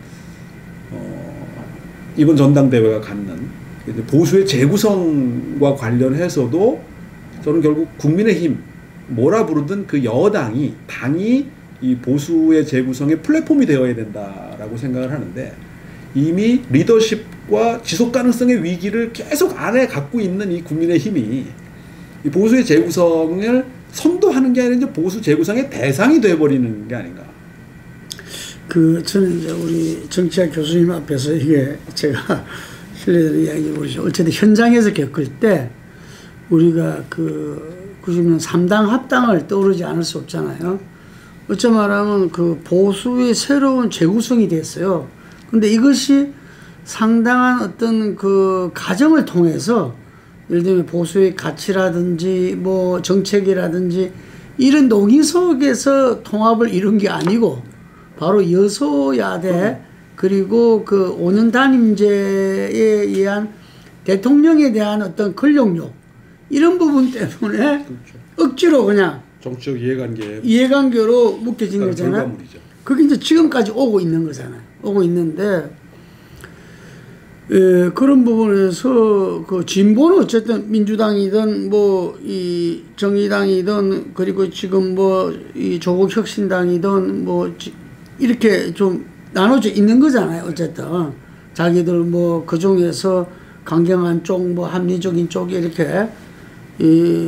이번 전당대회가 갖는 보수의 재구성과 관련해서도 저는 결국 국민의힘, 뭐라 부르든 그 당이 이 보수의 재구성의 플랫폼이 되어야 된다라고 생각을 하는데, 이미 리더십과 지속 가능성의 위기를 계속 안에 갖고 있는 이 국민의힘이 이 보수의 재구성을 선도하는 게 아니라 이제 보수 재구성의 대상이 돼버리는 게 아닌가. 저는 이제 우리 정치학 교수님 앞에서 이게 제가 실례되는 이야기 모르죠. 어쨌든 현장에서 겪을 때 우리가 90년 3당 합당을 떠오르지 않을 수 없잖아요. 어찌 말하면 보수의 새로운 재구성이 됐어요. 근데 이것이 상당한 어떤 과정을 통해서 예를 들면 보수의 가치라든지 뭐 정책이라든지 이런 논의 속에서 통합을 이룬 게 아니고 바로 여소야대 그리고 5년 단임제에 의한 대통령에 대한 어떤 권력욕 이런 부분 때문에 그렇죠. 억지로 그냥 정치적 이해관계로 묶여진 거잖아요. 결과물이죠. 그게 이제 지금까지 오고 있는 거잖아요. 오고 있는데 그런 부분에서 진보는 어쨌든 민주당이든 뭐 이 정의당이든 그리고 지금 뭐 이 조국혁신당이든 뭐 이렇게 좀 나눠져 있는 거잖아요. 어쨌든 자기들 뭐 그 중에서 강경한 쪽, 뭐 합리적인 쪽이 이렇게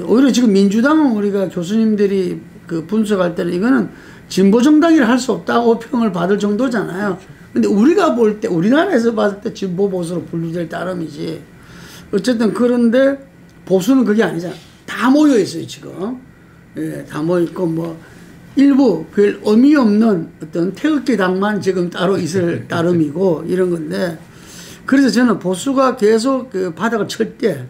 오히려 지금 민주당은 우리가 교수님들이 분석할 때는 이거는 진보 정당이라 할 수 없다고 평을 받을 정도잖아요. 근데 우리가 볼 때 우리나라에서 봤을 때 진보 보수로 분류될 따름이지. 어쨌든 그런데 보수는 그게 아니잖아. 다 모여 있어요 지금. 예, 다 모여 있고 뭐 일부 별 의미 없는 어떤 태극기 당만 지금 따로 있을 따름이고 이런 건데. 그래서 저는 보수가 계속 바닥을 칠 때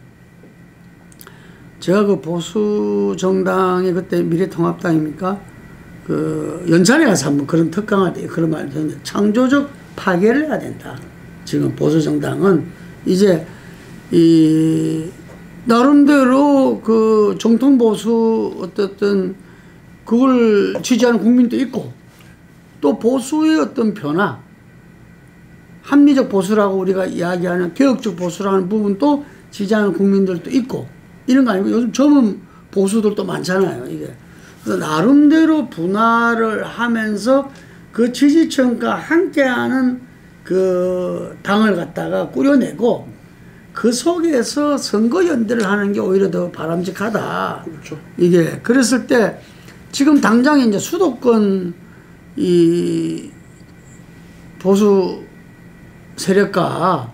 제가 보수 정당이 그때 미래통합당입니까? 연산에 가서 한번 그런 특강할 때 그런 말을 했는데 창조적 파괴를 해야 된다. 지금 보수 정당은 이제 나름대로 정통 보수 어떤 그걸 지지하는 국민도 있고 또 보수의 어떤 변화 합리적 보수라고 우리가 이야기하는 개혁적 보수라는 부분도 지지하는 국민들도 있고 이런 거 아니고 요즘 젊은 보수들도 많잖아요. 이게 그래서 나름대로 분화를 하면서 그 지지층과 함께하는 당을 갖다가 꾸려내고 그 속에서 선거 연대를 하는 게 오히려 더 바람직하다. 그렇죠. 이게 그랬을 때 지금 당장 이제 수도권 이 보수 세력과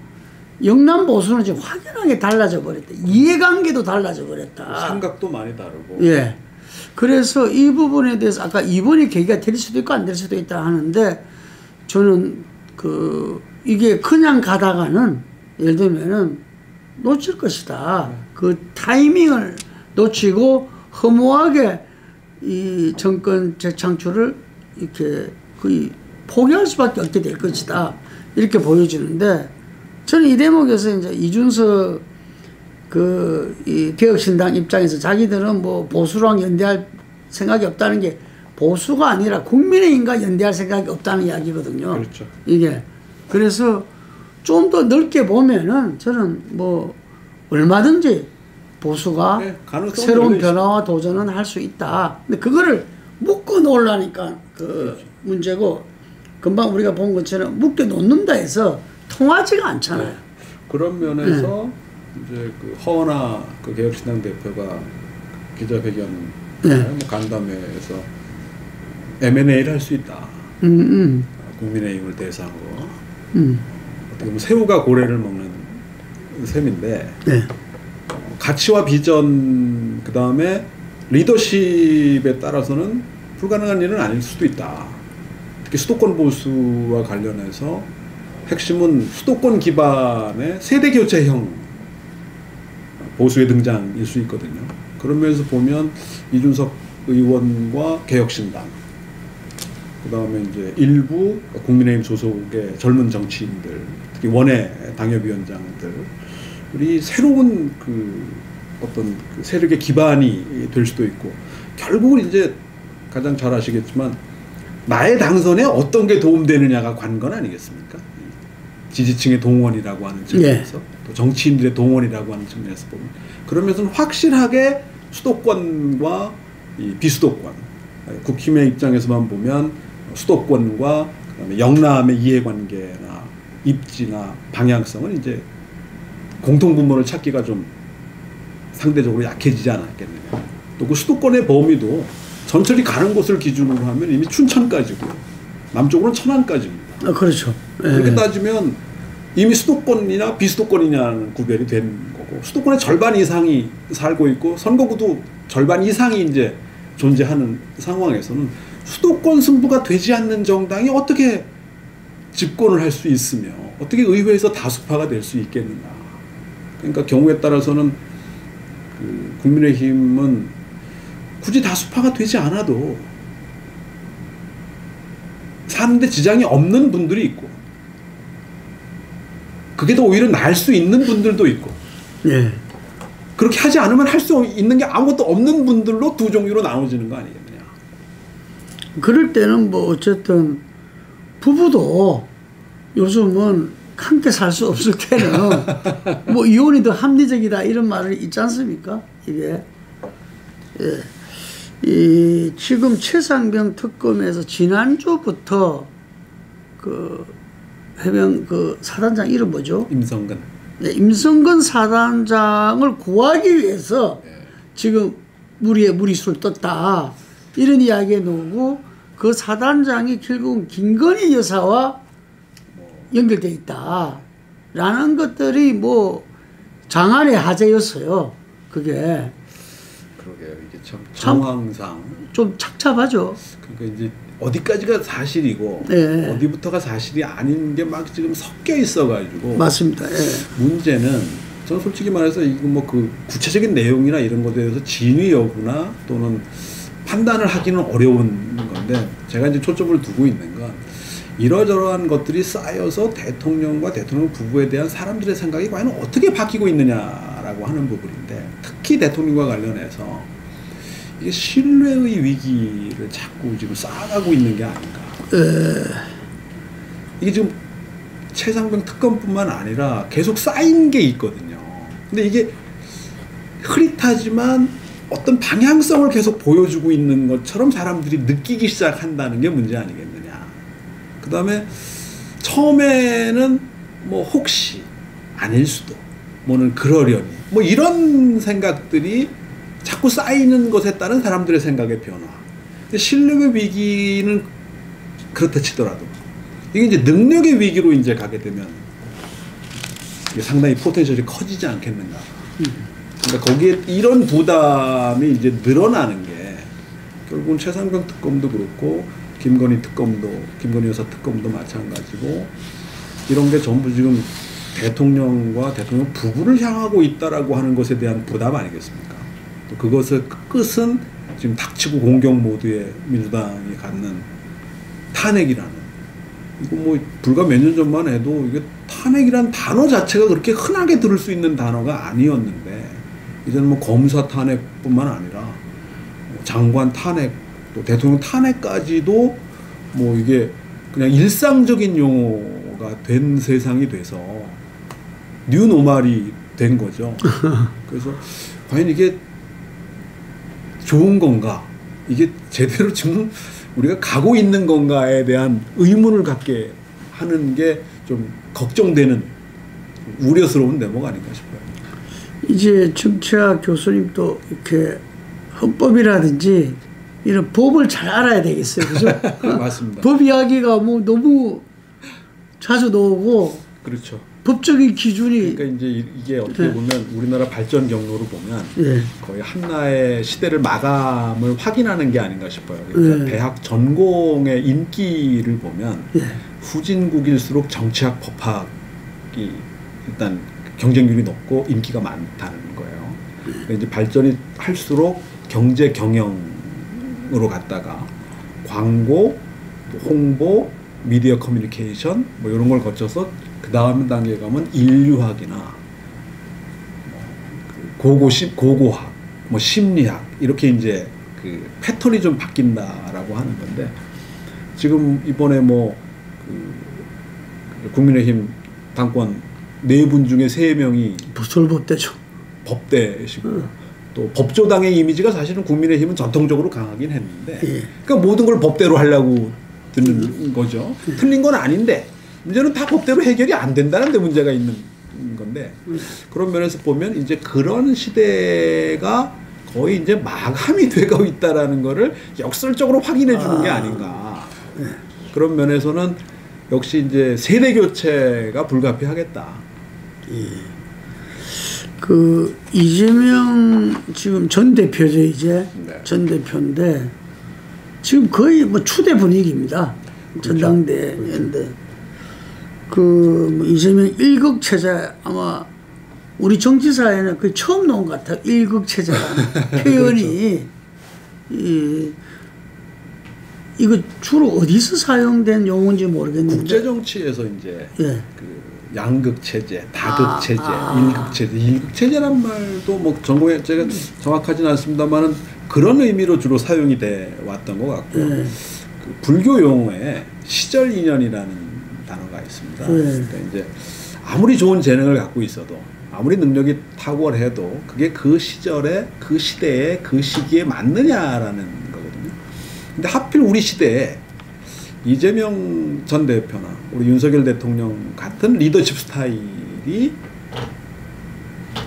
영남 보수는 지금 확연하게 달라져 버렸다. 이해관계도 달라져 버렸다. 생각도 많이 다르고. 예. 그래서 이 부분에 대해서 아까 이번이 계기가 될 수도 있고 안 될 수도 있다 하는데 저는 이게 그냥 가다가는 예를 들면은 놓칠 것이다. 그 타이밍을 놓치고 허무하게 이 정권 재창출을 이렇게 거의 포기할 수밖에 없게 될 것이다. 이렇게 보여지는데 저는 이 대목에서 이제 이준석 이 개혁신당 입장에서 자기들은 뭐 보수랑 연대할 생각이 없다는 게 보수가 아니라 국민의힘과 연대할 생각이 없다는 이야기거든요. 그렇죠. 이게 그래서 좀 더 넓게 보면은 저는 뭐 얼마든지 보수가 네, 새로운 변화와 도전은 할 수 있다. 근데 그거를 묶어 놓으려니까 그렇죠. 문제고 금방 우리가 본 것처럼 묶여 놓는다 해서 통하지가 않잖아요. 네. 그런 면에서 이제 허은하 개혁신당 대표가 기자회견 간담회에서 M&A를 할 수 있다. 국민의힘을 대상으로 어떻게 보면 새우가 고래를 먹는 셈인데 네. 가치와 비전 그 다음에 리더십에 따라서는 불가능한 일은 아닐 수도 있다. 특히 수도권 보수와 관련해서 핵심은 수도권 기반의 세대교체형 보수의 등장일 수 있거든요. 그런 면에서 보면 이준석 의원과 개혁신당, 그 다음에 이제 일부 국민의힘 소속의 젊은 정치인들, 특히 원외 당협위원장들이 새로운 어떤 세력의 기반이 될 수도 있고, 결국은 이제 가장 잘 아시겠지만 나의 당선에 어떤 게 도움되느냐가 관건 아니겠습니까? 지지층의 동원이라고 하는 측면에서 또 정치인들의 동원이라고 하는 측면에서 보면 그러면서 확실하게 수도권과 이 비수도권 국힘의 입장에서만 보면 수도권과 그다음에 영남의 이해관계나 입지나 방향성은 이제 공통분모를 찾기가 좀 상대적으로 약해지지 않았겠느냐. 또 그 수도권의 범위도 전철이 가는 곳을 기준으로 하면 이미 춘천까지고요. 남쪽으로는 천안까지입니다. 그렇죠. 그렇게 따지면 이미 수도권이냐 비수도권이냐는 구별이 된 거고, 수도권의 절반 이상이 살고 있고 선거구도 절반 이상이 이제 존재하는 상황에서는 수도권 승부가 되지 않는 정당이 어떻게 집권을 할 수 있으며 어떻게 의회에서 다수파가 될 수 있겠느냐. 그러니까 경우에 따라서는 그 국민의힘은 굳이 다수파가 되지 않아도 사는데 지장이 없는 분들이 있고, 그게 더 오히려 나을 수 있는 분들도 있고, 예. 그렇게 하지 않으면 할 수 있는 게 아무것도 없는 분들로 두 종류로 나눠지는 거 아니겠느냐. 그럴 때는 뭐 어쨌든 부부도 요즘은 함께 살 수 없을 때는 뭐 이혼이 더 합리적이다 이런 말이 있지 않습니까? 이게 예. 이 지금 최상병 특검에서 지난주부터 그 해병 그 사단장 이름 뭐죠? 임성근. 네, 임성근 사단장을 구하기 위해서 지금 무리수를 떴다 이런 이야기에 놓고, 그 사단장이 결국은 김건희 여사와 연결돼 있다라는 것들이 뭐 장안의 화제였어요. 그게 그러게요. 이게 참 정황상 좀 착잡하죠. 그러니까 이제 어디까지가 사실이고 네. 어디부터가 사실이 아닌 게 막 지금 섞여 있어가지고. 맞습니다. 예. 문제는 저는 솔직히 말해서 이거 뭐 그 구체적인 내용이나 이런 것에 대해서 진위 여부나 또는 판단을 하기는 어려운 건데, 제가 이제 초점을 두고 있는 건 이러저러한 것들이 쌓여서 대통령과 대통령 부부에 대한 사람들의 생각이 과연 어떻게 바뀌고 있느냐라고 하는 부분인데, 특히 대통령과 관련해서 이게 신뢰의 위기를 자꾸 지금 쌓아가고 있는 게 아닌가. 이게 지금 최상병 특검뿐만 아니라 계속 쌓인 게 있거든요. 근데 이게 흐릿하지만 어떤 방향성을 계속 보여주고 있는 것처럼 사람들이 느끼기 시작한다는 게 문제 아니겠느냐. 그 다음에 처음에는 뭐 혹시 아닐 수도, 뭐는 그러려니, 뭐 이런 생각들이 자꾸 쌓이는 것에 따른 사람들의 생각의 변화. 근데 신뢰의 위기는 그렇다 치더라도 이게 이제 능력의 위기로 이제 가게 되면 이게 상당히 포텐셜이 커지지 않겠는가. 그러니까 거기에 이런 부담이 이제 늘어나는 게 결국은 최상병 특검도 그렇고 김건희 여사 특검도 마찬가지고, 이런 게 전부 지금 대통령과 대통령 부부를 향하고 있다라고 하는 것에 대한 부담 아니겠습니까? 또 그것의 끝은 지금 닥치고 공격 모드의 민주당이 갖는 탄핵이라는, 이거 뭐 불과 몇 년 전만 해도 이게 탄핵이란 단어 자체가 그렇게 흔하게 들을 수 있는 단어가 아니었는데, 이제는 뭐 검사 탄핵뿐만 아니라 장관 탄핵, 또 대통령 탄핵까지도 뭐 이게 그냥 일상적인 용어가 된 세상이 돼서 뉴노멀이 된 거죠. 그래서 과연 이게 좋은 건가? 이게 제대로 지금 우리가 가고 있는 건가에 대한 의문을 갖게 하는 게 좀 걱정되는 우려스러운 대목 아닌가 싶어요. 이제 정치학 교수님도 이렇게 헌법이라든지 이런 법을 잘 알아야 되겠어요. 그죠? 맞습니다. 법 이야기가 뭐 너무 자주 나오고. 그렇죠. 법적인 기준이. 그러니까 이제 이게 어떻게 보면 우리나라 발전 경로로 보면 거의 한나의 시대를 마감을 확인하는 게 아닌가 싶어요. 그러니까 대학 전공의 인기를 보면 후진국일수록 정치학, 법학이 일단 경쟁률이 높고 인기가 많다는 거예요. 그러니까 이제 발전이 할수록 경제 경영으로 갔다가 광고, 홍보, 미디어 커뮤니케이션 뭐 이런 걸 거쳐서 그 다음 단계에 가면 인류학이나 고고학, 뭐 심리학 이렇게 이제 그 패턴이 좀 바뀐다라고 하는 건데, 지금 이번에 뭐 그 국민의힘 당권 4분 중에 3명이 서울법대죠. 법대시고 또 법조당의 이미지가 사실은 국민의힘은 전통적으로 강하긴 했는데, 그러니까 모든 걸 법대로 하려고 드는 거죠. 틀린 건 아닌데 문제는 다 법대로 해결이 안 된다는 데 문제가 있는 건데 그런 면에서 보면 이제 그런 시대가 거의 이제 마감이 되고 있다라는 거를 역설적으로 확인해 주는 게 아닌가. 그런 면에서는 역시 이제 세대 교체가 불가피하겠다. 예. 그 이재명 지금 전 대표죠 이제 네. 전 대표인데 지금 거의 뭐 추대 분위기입니다. 그렇죠. 전당대회인데 그 이재명 일극 체제 아마 우리 정치사에는 그 처음 나온 것 같아요. 일극 체제라는 표현이 그렇죠. 이거 주로 어디서 사용된 용어인지 모르겠는데 국제 정치에서 이제 예. 그 양극 체제, 다극 체제, 일극 체제, 일극 체제란 말도 뭐 전공에 제가 정확하진 않습니다만은 그런 의미로 주로 사용이 돼 왔던 것 같고요. 예. 그 불교 용어에 시절 인연이라는 단어가 있습니다. 예. 그러니까 이제 아무리 좋은 재능을 갖고 있어도 아무리 능력이 탁월해도 그게 그 시절에 그 시대에 그 시기에 맞느냐라는 거거든요. 근데 하필 우리 시대에 이재명 전 대표나 우리 윤석열 대통령 같은 리더십 스타일이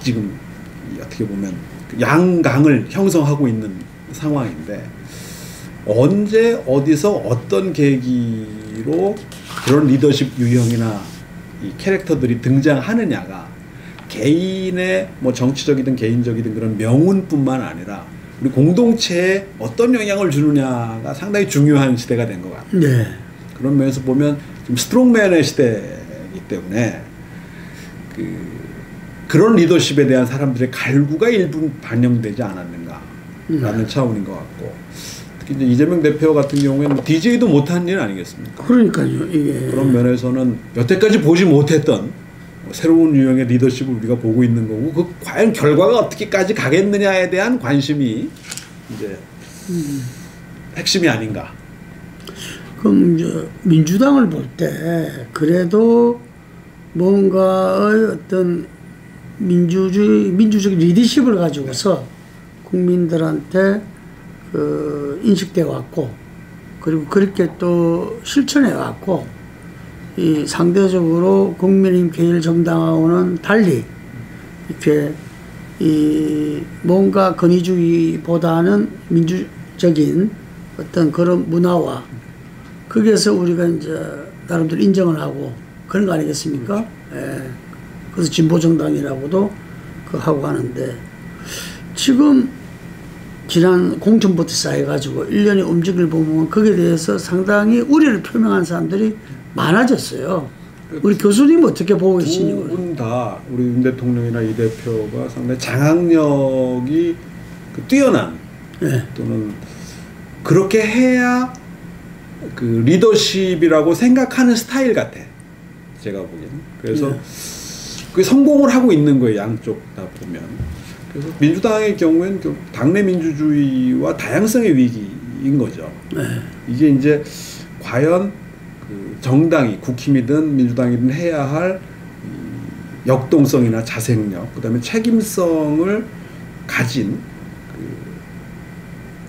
지금 어떻게 보면 양강을 형성하고 있는 상황인데 언제 어디서 어떤 계기로 그런 리더십 유형이나 이 캐릭터들이 등장하느냐가 개인의 뭐 정치적이든 개인적이든 그런 명운뿐만 아니라 우리 공동체에 어떤 영향을 주느냐가 상당히 중요한 시대가 된 것 같아요. 네. 그런 면에서 보면 좀 스트롱맨의 시대이기 때문에 그런 리더십에 대한 사람들의 갈구가 일부 반영되지 않았는가라는 차원인 것 같고 특히 이제 이재명 대표 같은 경우에는 DJ도 못한 일 아니겠습니까? 그러니까요. 이게 그런 면에서는 여태까지 보지 못했던 새로운 유형의 리더십을 우리가 보고 있는 거고 그 과연 결과가 어떻게까지 가겠느냐에 대한 관심이 이제 핵심이 아닌가. 그럼 이제 민주당을 볼 때 그래도 뭔가의 어떤 민주적 리더십을 가지고서 국민들한테 그 인식돼 왔고 그리고 그렇게 또 실천해 왔고 이 상대적으로 국민의힘 계열 정당하고는 달리 이렇게 이 뭔가 권위주의보다는 민주적인 어떤 그런 문화와 거기에서 우리가 이제 나름대로 인정을 하고 그런 거 아니겠습니까? 예. 그래서 진보 정당이라고도 그 하고 하는데 지금 지난 공천부터 시작해가지고 1년의 움직임을 보면 거기에 대해서 상당히 우려를 표명한 사람들이 많아졌어요. 우리 교수님 어떻게 보고 계시냐고요? 두 분 다 우리 윤 대통령이나 이 대표가 상당히 장악력이 뛰어난 네. 또는 그렇게 해야 그 리더십이라고 생각하는 스타일 같아. 제가 보기에는. 그래서 네. 그게 성공을 하고 있는 거예요. 양쪽 다 보면. 그래서 민주당의 경우에는 당내 민주주의와 다양성의 위기인 거죠. 네. 이게 이제 과연 그 정당이 국힘이든 민주당이든 해야 할 역동성이나 자생력, 그다음에 책임성을 가진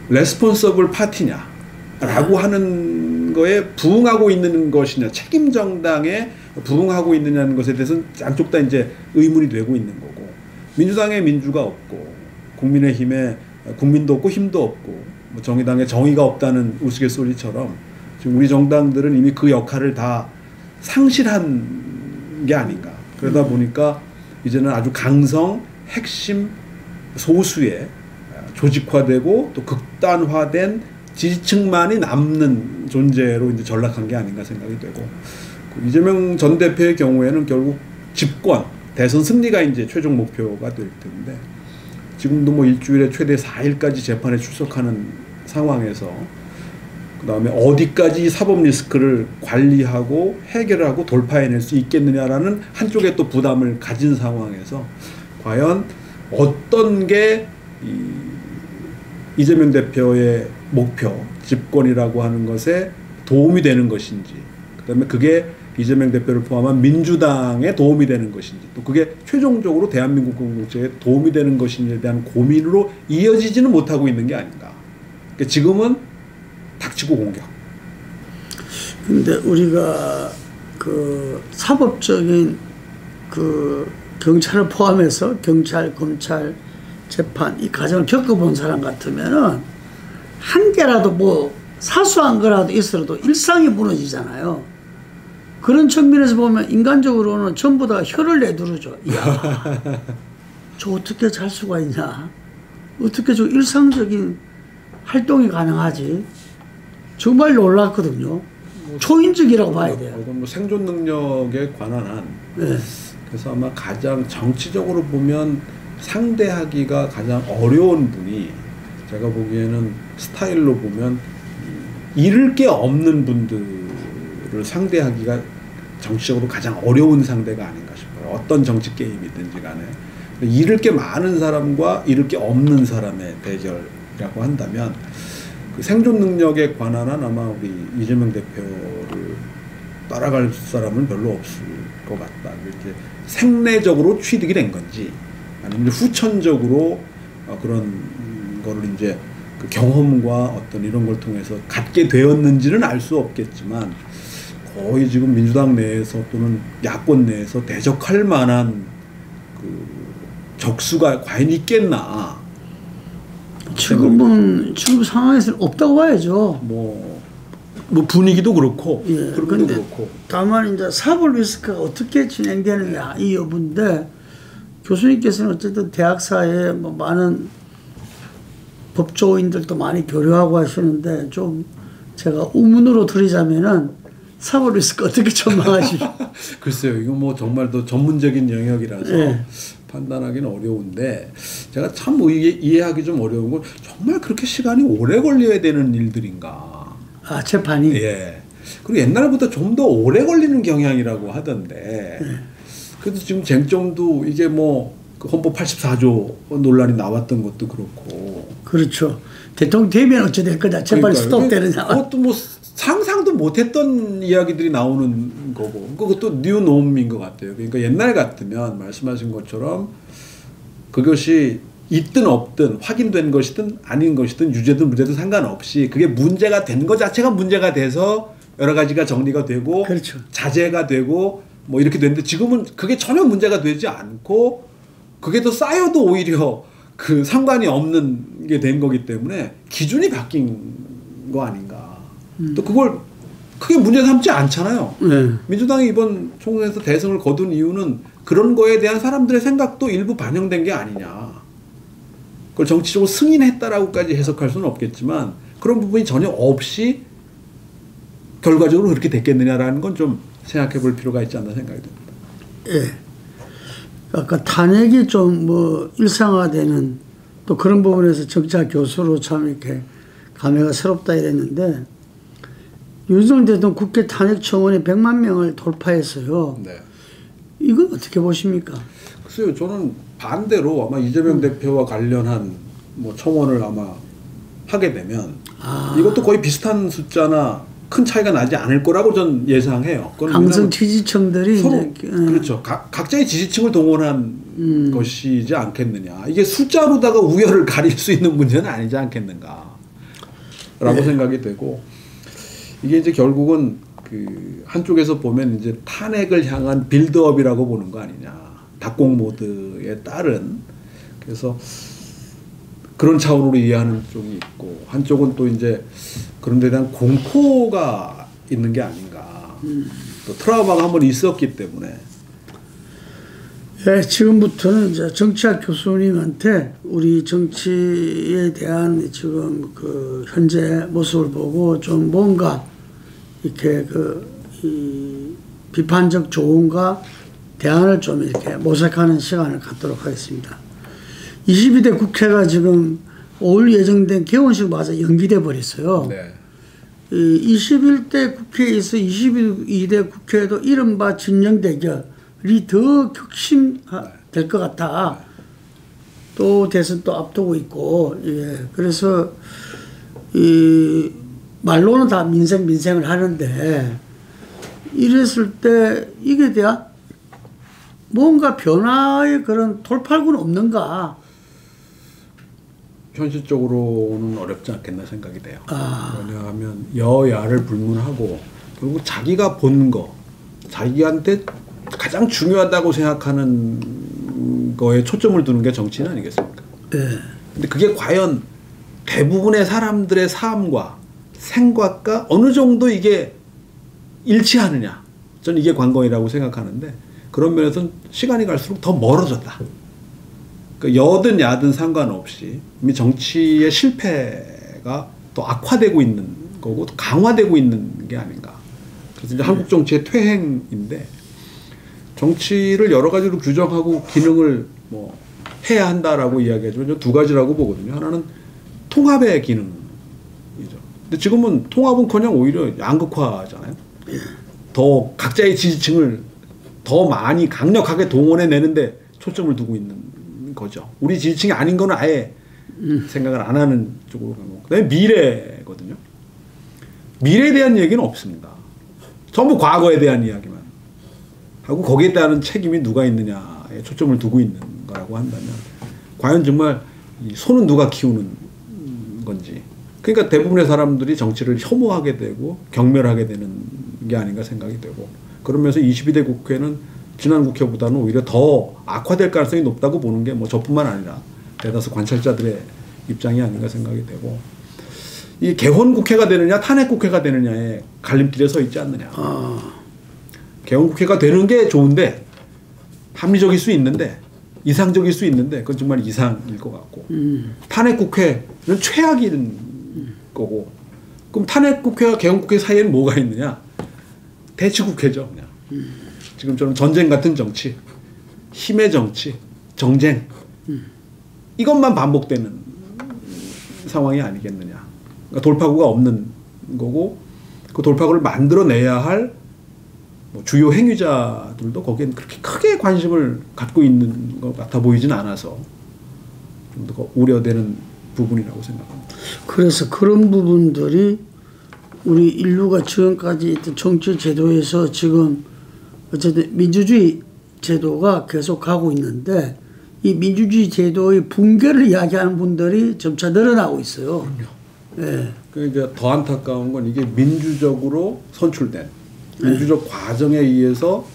그 레스폰서블 파티냐라고 하는 거에 부응하고 있는 것이냐, 책임 정당에 부응하고 있느냐는 것에 대해서는 양쪽 다 이제 의문이 되고 있는 거고, 민주당에 민주가 없고 국민의힘에 국민도 없고 힘도 없고 뭐 정의당에 정의가 없다는 우스갯소리처럼 지금 우리 정당들은 이미 그 역할을 다 상실한 게 아닌가. 그러다 보니까 이제는 아주 강성 핵심 소수의 조직화되고 또 극단화된 지지층만이 남는 존재로 이제 전락한 게 아닌가 생각이 되고, 이재명 전 대표의 경우에는 결국 집권, 대선 승리가 이제 최종 목표가 될 텐데, 지금도 뭐 일주일에 최대 4일까지 재판에 출석하는 상황에서 그 다음에 어디까지 사법 리스크를 관리하고 해결하고 돌파해낼 수 있겠느냐라는 한쪽에 또 부담을 가진 상황에서 과연 어떤 게 이재명 대표의 목표, 집권이라고 하는 것에 도움이 되는 것인지, 그 다음에 그게 이재명 대표를 포함한 민주당에 도움이 되는 것인지, 또 그게 최종적으로 대한민국 공동체에 도움이 되는 것인지에 대한 고민으로 이어지지는 못하고 있는 게 아닌가. 그러니까 지금은 닥치고 공격. 근데 우리가 그 사법적인 그 경찰을 포함해서 경찰, 검찰, 재판 이 과정을 겪어본 사람 같으면은 한 개라도 뭐 사소한 거라도 있어도 일상이 무너지잖아요. 그런 측면에서 보면 인간적으로는 전부 다 혀를 내두르죠. 이야, 저 어떻게 잘 수가 있냐? 어떻게 저 일상적인 활동이 가능하지? 정말 놀랐거든요. 초인적이라고 봐야 돼요. 이건 뭐 생존 능력에 관한 한. 네. 그래서 아마 가장 정치적으로 보면 상대하기가 가장 어려운 분이 제가 보기에는 스타일로 보면 잃을 게 없는 분들을 상대하기가 정치적으로 가장 어려운 상대가 아닌가 싶어요. 어떤 정치 게임이든지 간에. 잃을 게 많은 사람과 잃을 게 없는 사람의 대결이라고 한다면 그 생존 능력에 관한 한 아마 우리 이재명 대표를 따라갈 사람은 별로 없을 것 같다. 이제 생내적으로 취득이 된 건지 아니면 후천적으로 그런 거를 이제 그 경험과 어떤 이런 걸 통해서 갖게 되었는지는 알 수 없겠지만 거의 지금 민주당 내에서 또는 야권 내에서 대적할 만한 그 적수가 과연 있겠나. 지금은 지금 상황에서는 없다고 봐야죠. 뭐 분위기도 그렇고 예, 그런데 그렇고 다만 이제 사법 리스크가 어떻게 진행되느냐 이 여부인데 교수님께서는 어쨌든 대학사에 뭐 많은 법조인들도 많이 교류하고 하시는데 좀 제가 우문으로 드리자면은 사법 리스크 어떻게 전망하시죠? 글쎄요, 이거 뭐 정말 더 전문적인 영역이라서 예. 판단하기는 어려운데 제가 참 이해하기 좀 어려운 건 정말 그렇게 시간이 오래 걸려야 되는 일들인가? 아, 재판이? 예. 그리고 옛날보다 좀 더 오래 걸리는 경향이라고 하던데. 예. 그래도 지금 쟁점도 이게 뭐 그 헌법 84조 논란이 나왔던 것도 그렇고. 그렇죠. 대통령 되면 어찌 될 거냐, 재판이 스톱되느냐. 그것도 뭐 상상도 못했던 이야기들이 나오는 거고. 그것도 뉴놈인 것 같아요. 그러니까 옛날 같으면 말씀하신 것처럼 그것이 있든 없든 확인된 것이든 아닌 것이든 유죄든 무죄든 상관없이 그게 문제가 된 것 자체가 문제가 돼서 여러 가지가 정리가 되고 그렇죠. 자제가 되고 뭐 이렇게 되는데 지금은 그게 전혀 문제가 되지 않고 그게 더 쌓여도 오히려 그 상관이 없는 게 된 거기 때문에 기준이 바뀐 거 아닌가. 또 그걸 크게 문제 삼지 않잖아요. 네. 민주당이 이번 총선에서 대승을 거둔 이유는 그런 거에 대한 사람들의 생각도 일부 반영된 게 아니냐. 그걸 정치적으로 승인했다라고까지 해석할 수는 없겠지만 그런 부분이 전혀 없이 결과적으로 그렇게 됐겠느냐라는 건 좀 생각해 볼 필요가 있지 않나 생각이 듭니다. 예. 아까 탄핵이 좀 뭐 일상화되는 또 그런 부분에서 정치학 교수로 참 이렇게 감회가 새롭다 이랬는데 윤석열 대통령 국회 탄핵 청원이 100만 명을 돌파했어요. 네. 이건 어떻게 보십니까? 글쎄요, 저는 반대로 아마 이재명 대표와 관련한 뭐 청원을 아마 하게 되면 이것도 거의 비슷한 숫자나 큰 차이가 나지 않을 거라고 전 예상해요. 강성 지지층들이 서로 이제, 그렇죠. 각자의 지지층을 동원한 것이지 않겠느냐. 이게 숫자로다가 우열을 가릴 수 있는 문제는 아니지 않겠는가라고 네. 생각이 되고 이게 이제 결국은 그 한쪽에서 보면 이제 탄핵을 향한 빌드업이라고 보는 거 아니냐. đặc공 모드에 따른 그래서 그런 차원으로 이해하는 쪽이 있고 한쪽은 또 이제 그런 데 대한 공포가 있는 게 아닌가. 또 트라우마가 한번 있었기 때문에. 예, 지금부터는 이제 정치학 교수님한테 우리 정치에 대한 지금 그 현재 모습을 보고 좀 뭔가 이렇게 이 비판적 조언과 대안을 좀 이렇게 모색하는 시간을 갖도록 하겠습니다. 22대 국회가 지금 5월 예정된 개원식마저 연기돼 버렸어요. 네. 21대 국회에서 22대 국회도 이른바 진영 대결이 더 격심될 것 같아. 또 대선 또 앞두고 있고, 예. 그래서 이 말로는 다 민생을 하는데 이랬을 때 이게 대한 뭔가 변화의 그런 돌파구는 없는가? 현실적으로는 어렵지 않겠나 생각이 돼요. 왜냐하면 여야를 불문하고 결국 자기가 본 거, 자기한테 가장 중요하다고 생각하는 거에 초점을 두는 게 정치인 아니겠습니까? 네. 근데 그게 과연 대부분의 사람들의 삶과 생각과 어느 정도 이게 일치하느냐? 저는 이게 관건이라고 생각하는데 그런 면에서는 시간이 갈수록 더 멀어졌다. 그러니까 여든 야든 상관없이 이미 정치의 실패가 또 악화되고 있는 거고 또 강화되고 있는 게 아닌가. 그래서 이제 한국 정치의 퇴행인데 정치를 여러 가지로 규정하고 기능을 뭐 해야 한다라고 이야기하지만 저는 두 가지라고 보거든요. 하나는 통합의 기능이죠. 근데 지금은 통합은커녕 오히려 양극화잖아요. 더 각자의 지지층을 더 많이 강력하게 동원해 내는데 초점을 두고 있는 거죠. 우리 지지층이 아닌 거는 아예 생각을 안 하는 쪽으로 가는 거고. 그다음에 미래거든요. 미래에 대한 얘기는 없습니다. 전부 과거에 대한 이야기만 하고 거기에 따른 책임이 누가 있느냐에 초점을 두고 있는 거라고 한다면 과연 정말 이 소는 누가 키우는 건지. 그러니까 대부분의 사람들이 정치를 혐오하게 되고 경멸하게 되는 게 아닌가 생각이 되고 그러면서 22대 국회는 지난 국회보다는 오히려 더 악화될 가능성이 높다고 보는 게 뭐 저뿐만 아니라 대다수 관찰자들의 입장이 아닌가 생각이 되고 이 개헌 국회가 되느냐 탄핵 국회가 되느냐에 갈림길에 서 있지 않느냐. 개헌 국회가 되는 게 좋은데 합리적일 수 있는데 이상적일 수 있는데 그건 정말 이상일 것 같고 탄핵 국회는 최악인 거고 그럼 탄핵 국회와 개헌 국회 사이에는 뭐가 있느냐. 대치 국회죠. 그냥. 지금처럼 전쟁 같은 정치, 힘의 정치, 정쟁 이것만 반복되는 상황이 아니겠느냐. 그러니까 돌파구가 없는 거고 그 돌파구를 만들어내야 할 뭐 주요 행위자들도 거기엔 그렇게 크게 관심을 갖고 있는 것 같아 보이진 않아서 좀 더 우려되는 부분이라고 생각합니다. 그래서 그런 부분들이 우리 인류가 지금까지 있던 정치 제도에서 지금 어쨌든 민주주의 제도가 계속 가고 있는데 이 민주주의 제도의 붕괴를 이야기하는 분들이 점차 늘어나고 있어요. 예. 그 이제 더 안타까운 건 이게 민주적으로 선출된 민주적 과정에 의해서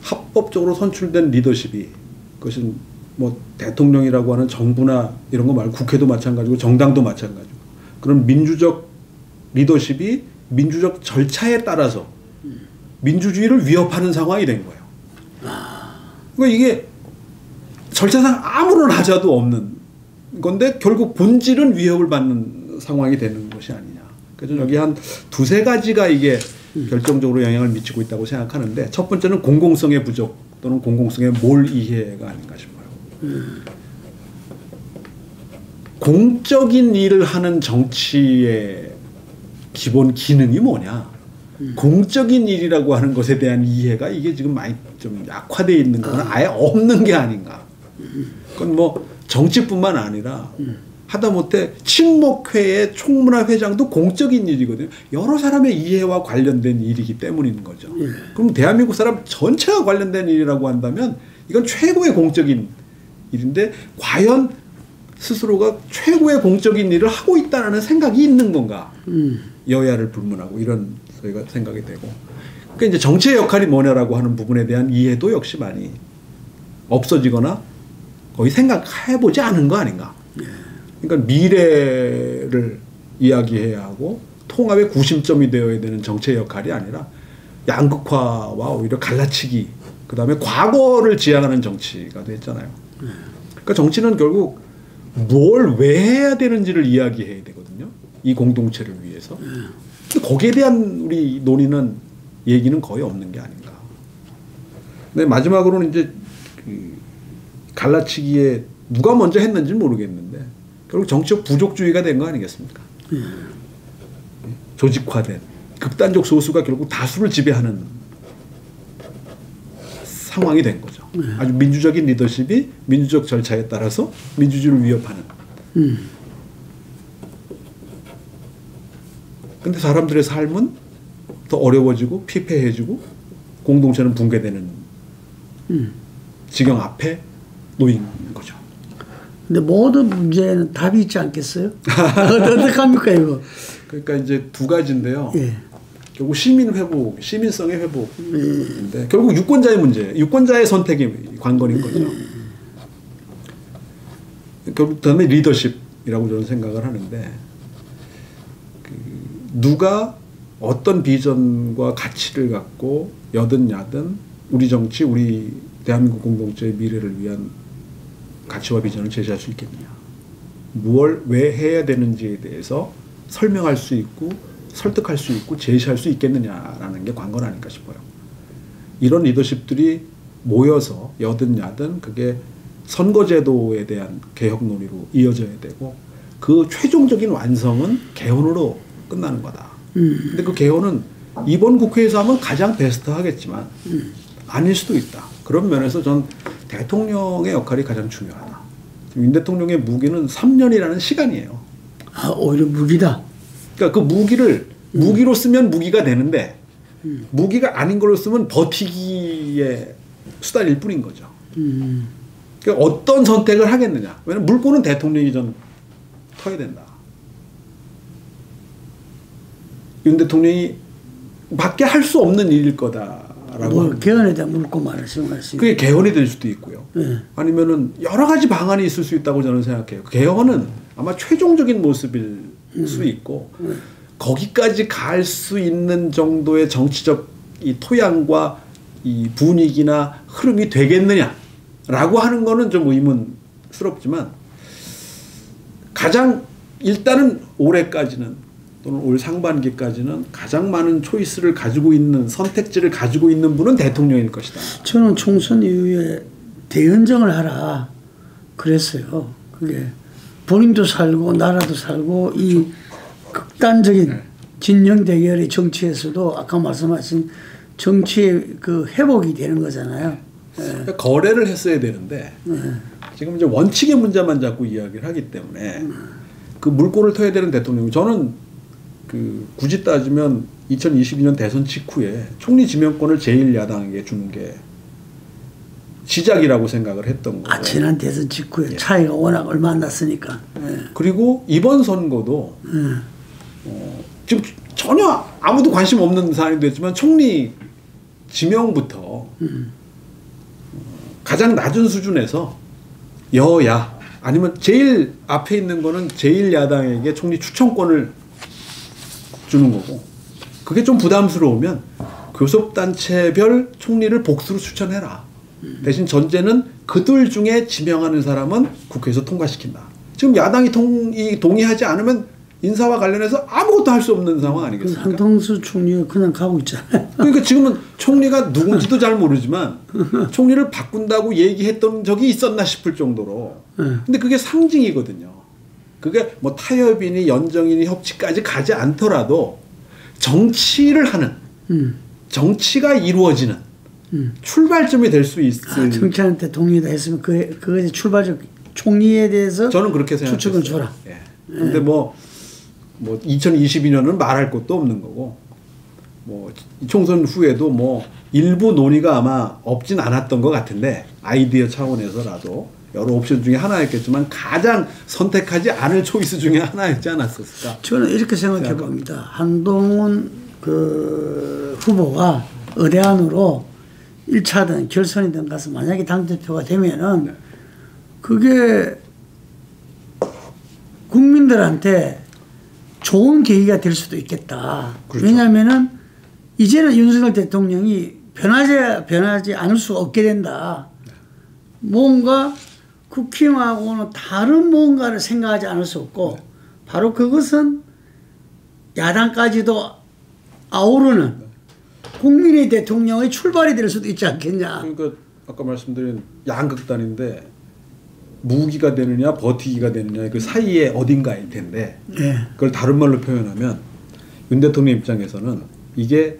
합법적으로 선출된 리더십이 그것은 뭐 대통령이라고 하는 정부나 이런 거 말고 국회도 마찬가지고 정당도 마찬가지고 그런 민주적 리더십이 민주적 절차에 따라서 민주주의를 위협하는 상황이 된 거예요. 그러니까 이게 절차상 아무런 하자도 없는 건데 결국 본질은 위협을 받는 상황이 되는 것이 아니냐. 그래서 여기 한 두세 가지가 이게 결정적으로 영향을 미치고 있다고 생각하는데 첫 번째는 공공성의 부족 또는 공공성의 몰 이해가 아닌가 싶어요. 공적인 일을 하는 정치의 기본 기능이 뭐냐? 공적인 일이라고 하는 것에 대한 이해가 이게 지금 많이 좀 약화되어 있는 건 아예 없는 게 아닌가. 그건 뭐 정치뿐만 아니라 하다못해 친목회의 총무회장도 공적인 일이거든요. 여러 사람의 이해와 관련된 일이기 때문인 거죠. 그럼 대한민국 사람 전체와 관련된 일이라고 한다면 이건 최고의 공적인 일인데 과연 스스로가 최고의 공적인 일을 하고 있다는 생각이 있는 건가? 여야를 불문하고 이런 저희가 생각이 되고. 그러니까 이제 정치의 역할이 뭐냐라고 하는 부분에 대한 이해도 역시 많이 없어지거나 거의 생각해보지 않은 거 아닌가. 그러니까 미래를 이야기해야 하고 통합의 구심점이 되어야 되는 정치의 역할이 아니라 양극화와 오히려 갈라치기 그 다음에 과거를 지향하는 정치가 됐잖아요. 그러니까 정치는 결국 뭘 왜 해야 되는지를 이야기해야 되거든요. 이 공동체를 위해서. 근데 거기에 대한 우리 논의는 얘기는 거의 없는 게 아닌가. 근데 마지막으로는 이제 그 갈라치기에 누가 먼저 했는지는 모르겠는데 결국 정치적 부족주의가 된 거 아니겠습니까? 조직화된 극단적 소수가 결국 다수를 지배하는 상황이 된 거죠. 아주 민주적인 리더십이 민주적 절차에 따라서 민주주의를 위협하는. 근데 사람들의 삶은 더 어려워지고 피폐해지고 공동체는 붕괴되는 지경 앞에 놓인 거죠. 근데 모든 문제에는 답이 있지 않겠어요? 어떡합니까 이거? 그러니까 이제 두 가지인데요. 예. 결국 시민 회복, 시민성의 회복인데 결국 유권자의 문제, 유권자의 선택이 관건인 거죠. 결국 그다음에 리더십이라고 저는 생각을 하는데 누가 어떤 비전과 가치를 갖고 여든 야든 우리 정치, 우리 대한민국 공동체의 미래를 위한 가치와 비전을 제시할 수 있겠느냐. 무엇을 왜 해야 되는지에 대해서 설명할 수 있고 설득할 수 있고 제시할 수 있겠느냐라는 게 관건 아닐까 싶어요. 이런 리더십들이 모여서 여든 야든 그게 선거제도에 대한 개혁 논의로 이어져야 되고 그 최종적인 완성은 개헌으로 끝나는 거다. 근데 그 개헌은 이번 국회에서 하면 가장 베스트하겠지만 아닐 수도 있다. 그런 면에서 전 대통령의 역할이 가장 중요하다. 윤 대통령의 무기는 3년이라는 시간이에요. 아, 오히려 무기다. 그러니까 그 무기를 무기로 쓰면 무기가 되는데 무기가 아닌 걸로 쓰면 버티기의 수단일 뿐인 거죠. 그러니까 어떤 선택을 하겠느냐. 왜냐면 물꼬는 대통령이 전 터야 된다. 윤 대통령이 밖에 할 수 없는 일일 거다라고. 개헌에 대한 물꼬 말씀하시는. 그게 개헌이 될 수도 있고요. 네. 아니면은 여러 가지 방안이 있을 수 있다고 저는 생각해요. 개헌은 아마 최종적인 모습일 수 있고 거기까지 갈 수 있는 정도의 정치적 이 토양과 이 분위기나 흐름이 되겠느냐라고 하는 거는 좀 의문스럽지만 가장 일단은 올해까지는 또는 올 상반기까지는 가장 많은 초이스를 가지고 있는 선택지를 가지고 있는 분은 대통령일 것이다. 저는 총선 이후에 대연정을 하라 그랬어요. 그게 본인도 살고 나라도 살고 이 극단적인 진영 대결의 정치에서도 아까 말씀하신 정치의 그 회복이 되는 거잖아요. 그러니까 거래를 했어야 되는데 지금 이제 원칙의 문제만 자꾸 이야기를 하기 때문에 그 물꼬를 터야 되는 대통령. 저는 그 굳이 따지면 2022년 대선 직후에 총리 지명권을 제1야당에게 주는 게 시작이라고 생각을 했던 거예요. 지난 대선 직후에 차이가 워낙 얼마 안 났으니까. 그리고 이번 선거도 지금 전혀 아무도 관심 없는 사안이 됐지만 총리 지명부터 가장 낮은 수준에서 여야 아니면 제일 앞에 있는 거는 제1야당에게 총리 추천권을 주는 거고 그게 좀 부담스러우면 교섭단체별 총리를 복수로 추천해라. 대신 전제는 그들 중에 지명하는 사람은 국회에서 통과시킨다. 지금 야당이 동의하지 않으면 인사와 관련해서 아무것도 할 수 없는 상황 아니겠습니까? 한동수 총리가 그냥 가고 있잖아요. 그러니까 지금은 총리가 누군지도 잘 모르지만 총리를 바꾼다고 얘기했던 적이 있었나 싶을 정도로. 근데 그게 상징이거든요. 그게 뭐 타협이니 연정이니 협치까지 가지 않더라도 정치를 하는 정치가 이루어지는 출발점이 될 수 있을. 정치한테 동의다 했으면 그것이 출발적 총리에 대해서 저는 그렇게 생각했어요. 추측을 줘라. 예. 근데 뭐 2022년은 말할 것도 없는 거고 뭐 총선 후에도 뭐 일부 논의가 아마 없진 않았던 것 같은데 아이디어 차원에서라도 여러 옵션 중에 하나였겠지만 가장 선택하지 않을 초이스 중에 하나였지 않았었을까? 저는 이렇게 생각해 봅니다. 한동훈 그 후보가 의뢰안으로 1차든 결선이든 가서 만약에 당대표가 되면은 그게 국민들한테 좋은 계기가 될 수도 있겠다. 그렇죠. 왜냐하면은 이제는 윤석열 대통령이 변하지 않을 수 없게 된다. 뭔가 국힘하고는 다른 뭔가를 생각하지 않을 수 없고 바로 그것은 야당까지도 아우르는 국민의 대통령의 출발이 될 수도 있지 않겠냐. 그러니까 아까 말씀드린 양극단인데 무기가 되느냐 버티기가 되느냐 그 사이에 어딘가일 텐데 그걸 다른 말로 표현하면 윤 대통령 입장에서는 이게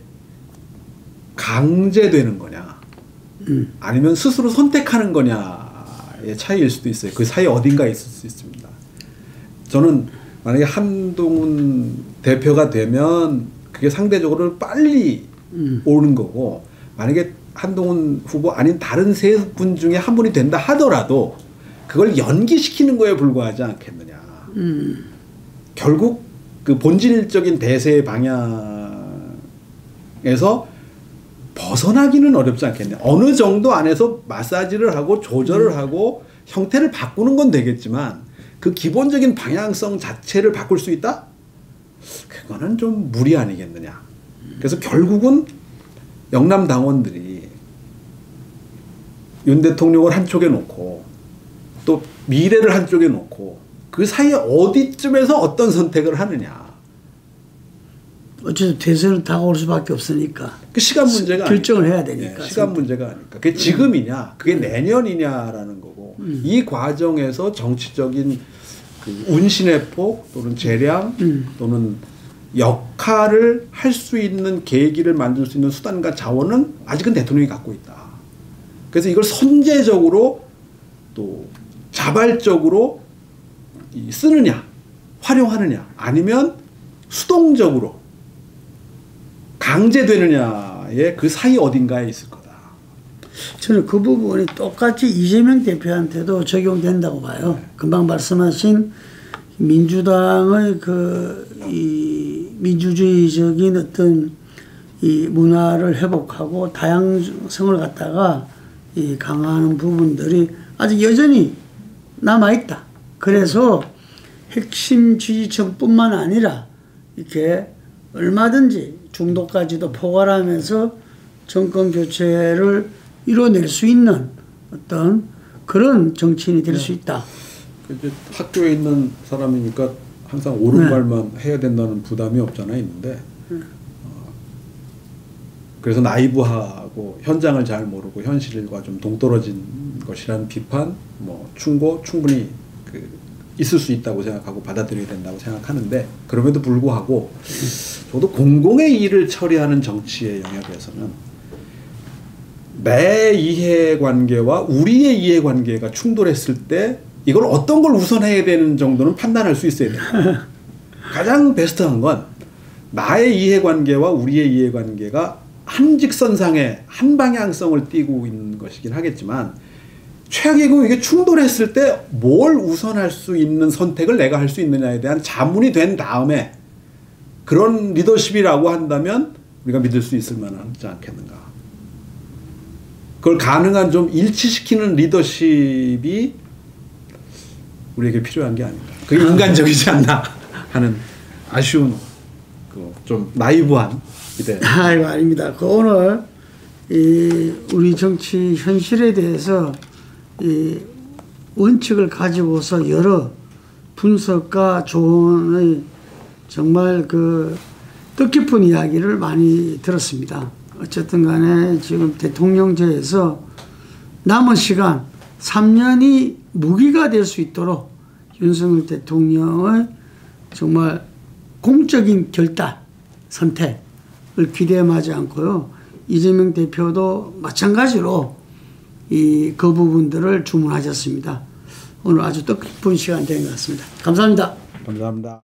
강제되는 거냐 아니면 스스로 선택하는 거냐의 차이일 수도 있어요. 그 사이 어딘가에 있을 수 있습니다. 저는 만약에 한동훈 대표가 되면 그게 상대적으로 빨리 오는 거고 만약에 한동훈 후보 아닌 다른 세 분 중에 한 분이 된다 하더라도 그걸 연기시키는 거에 불과하지 않겠느냐. 결국 그 본질적인 대세의 방향을 과정에서 벗어나기는 어렵지 않겠냐. 어느 정도 안에서 마사지를 하고 조절을 하고 형태를 바꾸는 건 되겠지만 그 기본적인 방향성 자체를 바꿀 수 있다? 그거는 좀 무리 아니겠느냐. 그래서 결국은 영남 당원들이 윤 대통령을 한쪽에 놓고 또 미래를 한쪽에 놓고 그 사이에 어디쯤에서 어떤 선택을 하느냐. 어쨌든 대선은 다가올 수밖에 없으니까. 그 시간 문제가 결정을 아니까. 해야 되니까. 예, 시간 문제가 아니까. 그게 지금이냐, 그게 내년이냐라는 거고 이 과정에서 정치적인 그 운신의 폭 또는 재량 또는 역할을 할 수 있는 계기를 만들 수 있는 수단과 자원은 아직은 대통령이 갖고 있다. 그래서 이걸 선제적으로 또 자발적으로 쓰느냐, 활용하느냐, 아니면 수동적으로 강제되느냐의 그 사이 어딘가에 있을 거다. 저는 그 부분이 똑같이 이재명 대표한테도 적용된다고 봐요. 네. 금방 말씀하신 민주당의 이 민주주의적인 어떤 이 문화를 회복하고 다양성을 갖다가 이 강화하는 부분들이 아직 여전히 남아있다. 그래서 핵심 지지층뿐만 아니라 이렇게 얼마든지 중도까지도 포괄하면서 정권 교체를 이뤄낼 수 있는 어떤 그런 정치인이 될 수 있다. 이제 학교에 있는 사람이니까 항상 옳은 말만 해야 된다는 부담이 없잖아 있는데 그래서 나이브하고 현장을 잘 모르고 현실과 좀 동떨어진 것이라는 비판, 뭐 충고 충분히 있을 수 있다고 생각하고 받아들여야 된다고 생각하는데 그럼에도 불구하고 저도 공공의 일을 처리하는 정치의 영역에서는 내 이해관계와 우리의 이해관계가 충돌했을 때 이걸 어떤 걸 우선해야 되는 정도는 판단할 수 있어야 됩니다. 가장 베스트한 건 나의 이해관계와 우리의 이해관계가 한 직선상의 한 방향성을 띠고 있는 것이긴 하겠지만 최악의 경우 이게 충돌했을 때 뭘 우선할 수 있는 선택을 내가 할 수 있느냐에 대한 자문이 된 다음에 그런 리더십이라고 한다면 우리가 믿을 수 있을 만하지 않겠는가. 그걸 가능한 좀 일치시키는 리더십이 우리에게 필요한 게 아닌가. 그게 인간적이지 않나 하는 아쉬운 좀 나이브한 기대. 아이고 아닙니다. 오늘 우리 정치 현실에 대해서 이 원칙을 가지고서 여러 분석과 조언의 정말 뜻깊은 이야기를 많이 들었습니다. 어쨌든 간에 지금 대통령제에서 남은 시간 3년이 무기가 될 수 있도록 윤석열 대통령의 정말 공적인 결단, 선택을 기대하지 않고요. 이재명 대표도 마찬가지로 그 부분들을 주문하셨습니다. 오늘 아주 뜻깊은 시간 된 것 같습니다. 감사합니다. 감사합니다.